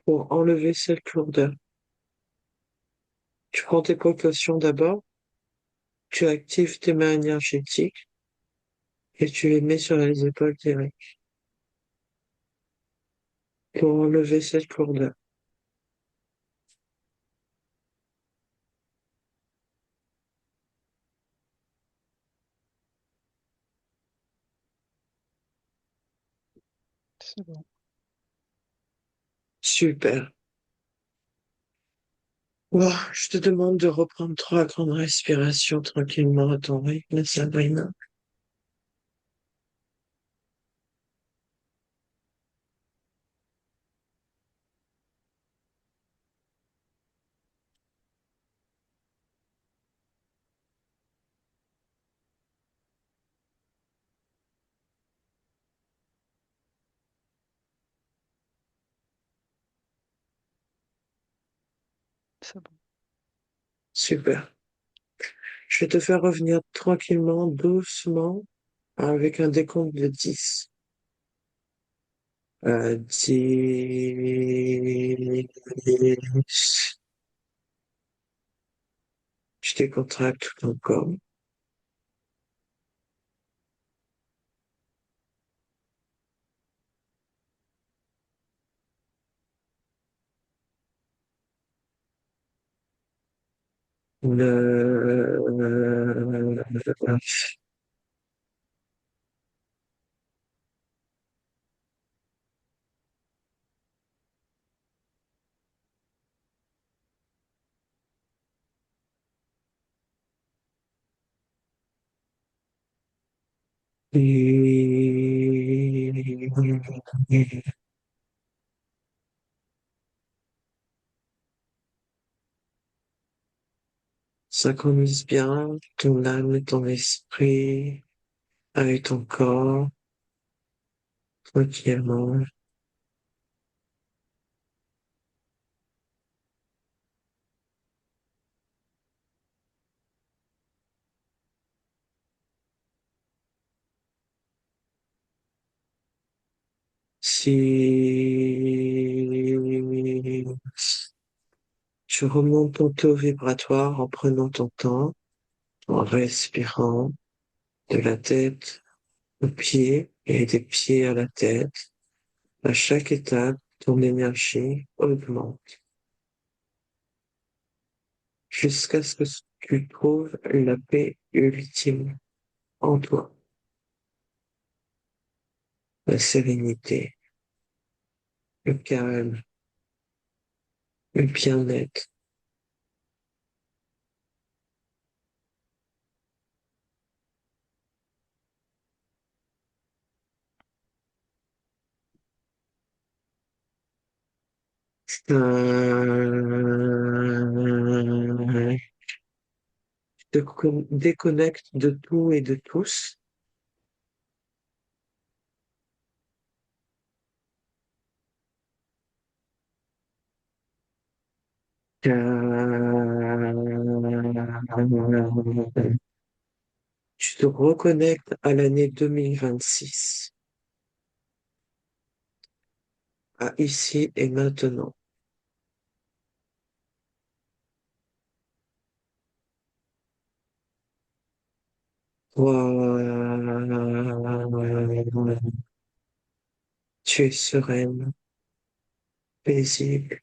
pour enlever cette lourdeur. Tu prends tes précautions d'abord, tu actives tes mains énergétiques et tu les mets sur les épaules d'Eric pour enlever cette lourdeur. C'est bon. Super. Wow, je te demande de reprendre trois grandes respirations tranquillement à ton rythme, Sabrina. C'est bon. Super. Je vais te faire revenir tranquillement, doucement, avec un décompte de 10. 10, Je décontracte tout ton corps. Le... Synchronise bien ton âme et ton esprit avec ton corps, tranquillement. Si tu remontes ton taux vibratoire en prenant ton temps, en respirant de la tête aux pieds et des pieds à la tête, à chaque étape, ton énergie augmente jusqu'à ce que tu trouves la paix ultime en toi, la sérénité, le calme, le bien-être. Déconnecte de tout et de tous. Tu te reconnectes à l'année 2026, à ici et maintenant. Voilà. Tu es sereine, paisible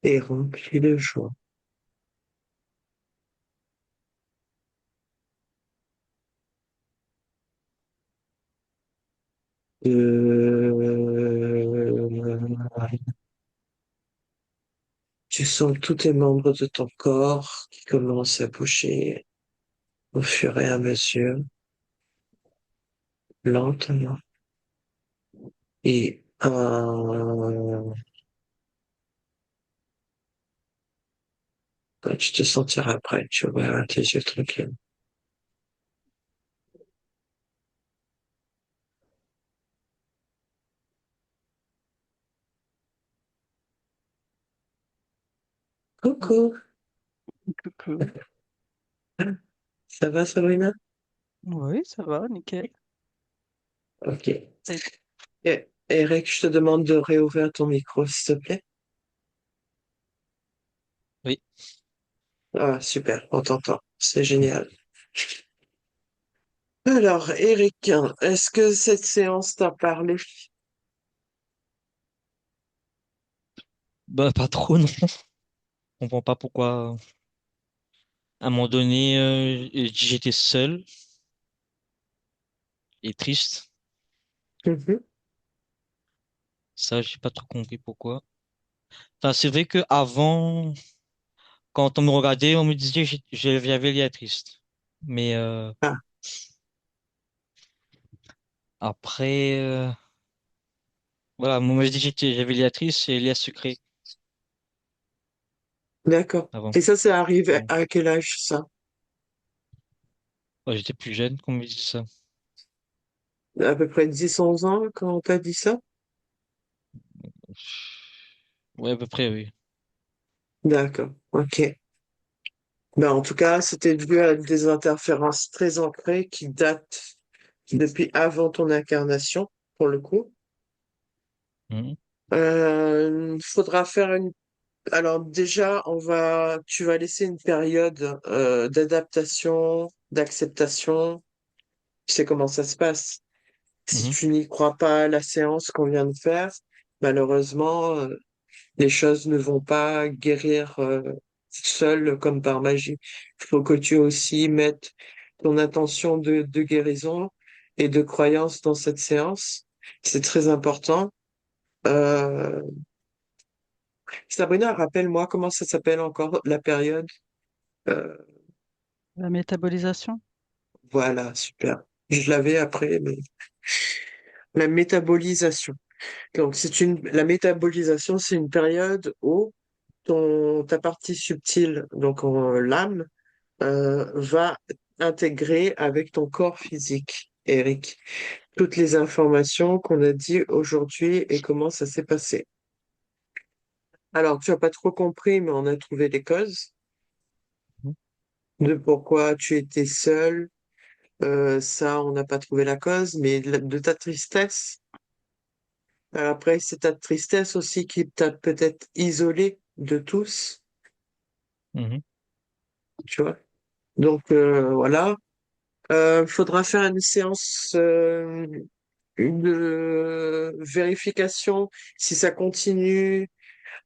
et remplie de joie. Tu sens tous tes membres de ton corps qui commencent à bouger au fur et à mesure, lentement. Et quand tu te sentiras prêt, tu ouvriras tes yeux tranquilles. Coucou, Coucou. ça va Sabrina? Oui, ça va, nickel. Ok. Et Eric, je te demande de réouvrir ton micro, s'il te plaît. Oui. Ah, super, on t'entend. C'est génial. Alors, Eric, est-ce que cette séance t'a parlé? Bah, pas trop, non. Je comprends pas pourquoi. À un moment donné, j'étais seul et triste. Mhm. Ça, j'ai pas trop compris pourquoi. Enfin, c'est vrai que avant, quand on me regardait, on me disait que j'avais l'air triste. Mais Ah, après, voilà, moi je dis que j'avais l'air triste et l'air secret d'accord. avant. Et ça arrivé Ouais. à quel âge, ça? Ouais, j'étais plus jeune quand on me dit ça. À peu près 10 11 ans quand on t'a dit ça? Ouais, à peu près, oui. D'accord, ok. Ben, en tout cas, c'était dû à des interférences très ancrées qui datent depuis avant ton incarnation, pour le coup. Mhm. Faudra faire une Alors déjà, tu vas laisser une période d'adaptation, d'acceptation. Tu sais comment ça se passe. Si Mhm. tu n'y crois pas à la séance qu'on vient de faire, malheureusement, les choses ne vont pas guérir seules comme par magie. Il faut que tu aussi mettes ton attention de guérison et de croyance dans cette séance. C'est très important. Euh, Sabrina, rappelle-moi comment ça s'appelle encore la période. Euh, La métabolisation? voilà, super. Je l'avais après, mais la métabolisation. Donc, la métabolisation, c'est une période où ta partie subtile, donc l'âme, va intégrer avec ton corps physique, Eric, toutes les informations qu'on a dit aujourd'hui et comment ça s'est passé. Alors, tu n'as pas trop compris, mais on a trouvé les causes Mhm. de pourquoi tu étais seul. Ça, on n'a pas trouvé la cause, mais de ta tristesse. Après, c'est ta tristesse aussi qui t'a peut-être isolé de tous, Mhm. tu vois. Donc, voilà. Faudra faire une séance de vérification si ça continue,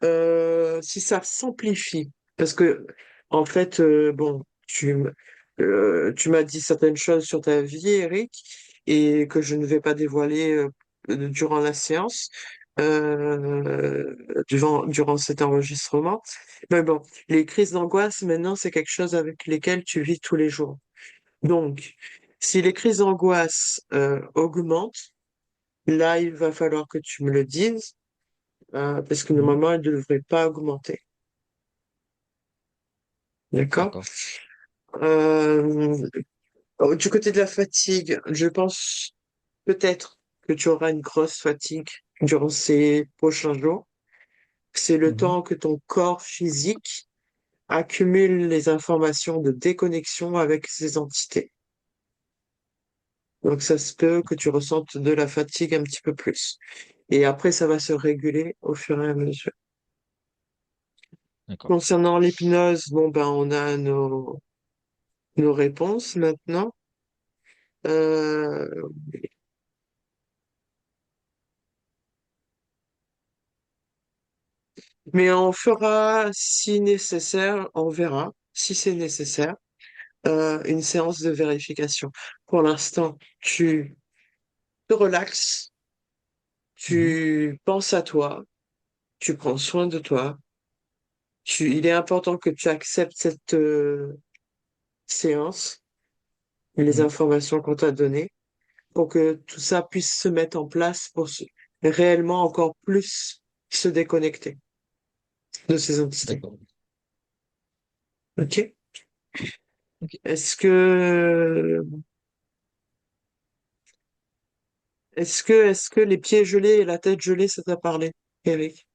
si ça s'amplifie. Parce que, en fait, bon, tu m'as dit certaines choses sur ta vie, Eric, et que je ne vais pas dévoiler durant la séance, durant cet enregistrement. Mais bon, les crises d'angoisse, maintenant, c'est quelque chose avec lesquelles tu vis tous les jours. Donc, si les crises d'angoisse augmentent, là, il va falloir que tu me le dises, parce que Mhm. normalement, elles ne devraient pas augmenter. D'accord? D'accord. Euh, du côté de la fatigue, je pense peut-être que tu auras une grosse fatigue durant ces prochains jours. C'est le Mhm. temps que ton corps physique accumule les informations de déconnexion avec ces entités. Donc, ça se peut que tu ressentes de la fatigue un petit peu plus. Et après, ça va se réguler au fur et à mesure. D'accord. Concernant l'hypnose, bon, ben, on a nos réponses maintenant. Euh, mais on fera, si nécessaire, on verra, si c'est nécessaire, une séance de vérification. Pour l'instant, tu te relaxes, Mhm. tu penses à toi, tu prends soin de toi. Il est important que tu acceptes cette séance, les Mhm. informations qu'on t'a données, pour que tout ça puisse se mettre en place pour réellement encore plus se déconnecter de ces entités. D'accord. OK? Ok. Est-ce que, est-ce que les pieds gelés et la tête gelée, ça t'a parlé, Eric?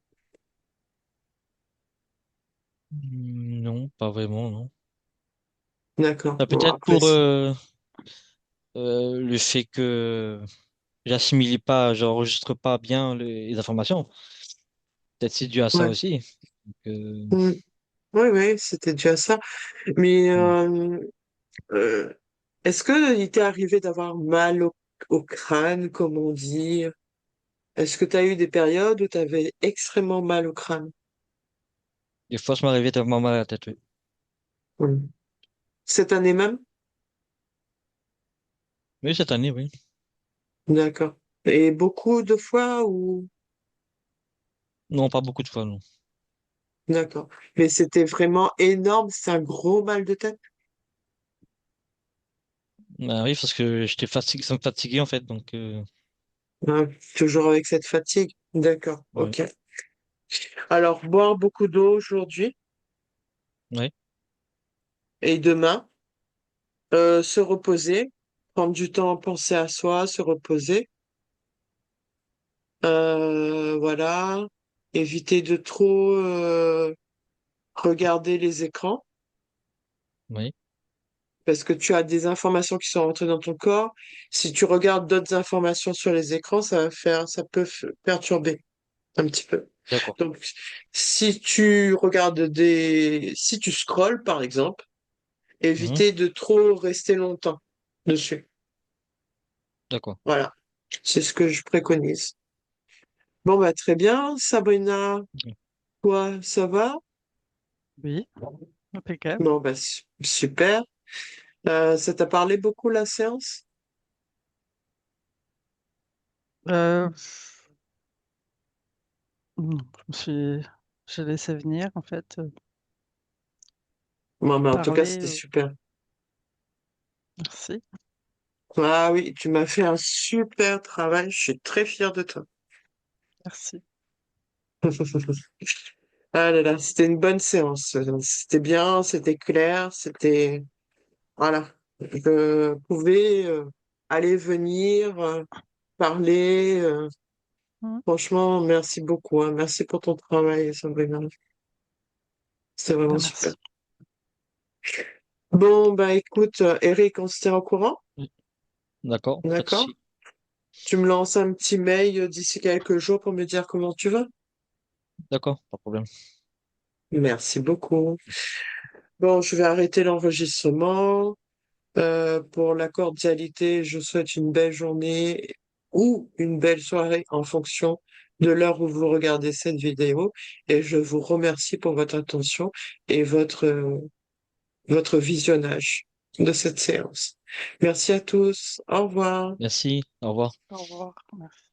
Non, pas vraiment, non. D'accord. Bon, Peut-être après, pour le fait que j'assimile pas, j'enregistre pas bien les informations. Peut-être c'est dû à ça ouais. aussi. Donc, Mm. Oui, oui, c'était déjà ça. Mais hmm. euh, est-ce que il t'est arrivé d'avoir mal au crâne, comme on dit? Est-ce que tu as eu des périodes où tu avais extrêmement mal au crâne? Des fois, je m'arrivais tellement mal à la tête. Oui, Mm. Cette année même? oui, cette année, oui. D'accord. Et beaucoup de fois ou... Non, pas beaucoup de fois, non. D'accord. Mais c'était vraiment énorme, c'est un gros mal de tête. Ah oui, parce que j'étais fatigué, ça me fatiguait en fait. Donc, Hein, toujours avec cette fatigue. D'accord. ouais. Ok. Alors, boire beaucoup d'eau aujourd'hui Ouais. et demain, se reposer, prendre du temps à penser à soi, se reposer. Voilà. Éviter de trop regarder les écrans Oui. parce que tu as des informations qui sont rentrées dans ton corps. Si tu regardes d'autres informations sur les écrans, ça peut perturber un petit peu. D'accord. Donc, si tu scrolles, par exemple, Mhm. éviter de trop rester longtemps dessus. D'accord. Voilà. C'est ce que je préconise. Bon, bah, très bien. Sabrina, toi, ça va? Oui, impeccable. Bon, bah, super. Ça t'a parlé beaucoup, la séance? Euh, non, j'ai laissé venir, en fait, Bon, bah, en tout cas, parler. c'était super. Merci, Ah oui, tu m'as fait un super travail. Je suis très fière de toi. merci. Ah là là, c'était une bonne séance. C'était bien, c'était clair, voilà. Je pouvais aller, venir, parler. Mm. Franchement, merci beaucoup, hein. Merci pour ton travail, Sabrina. C'était vraiment Ben, super. merci. Bon, bah écoute, Eric, on se tient au courant, Oui. D'accord, pas de d'accord? souci. Tu me lances un petit mail d'ici quelques jours pour me dire comment tu vas. D'accord, pas de problème. Merci beaucoup. Bon, je vais arrêter l'enregistrement. Pour la cordialité, je souhaite une belle journée ou une belle soirée en fonction de l'heure où vous regardez cette vidéo. Et je vous remercie pour votre attention et votre visionnage de cette séance. Merci à tous. Au revoir. Merci, au revoir. Au revoir. Merci.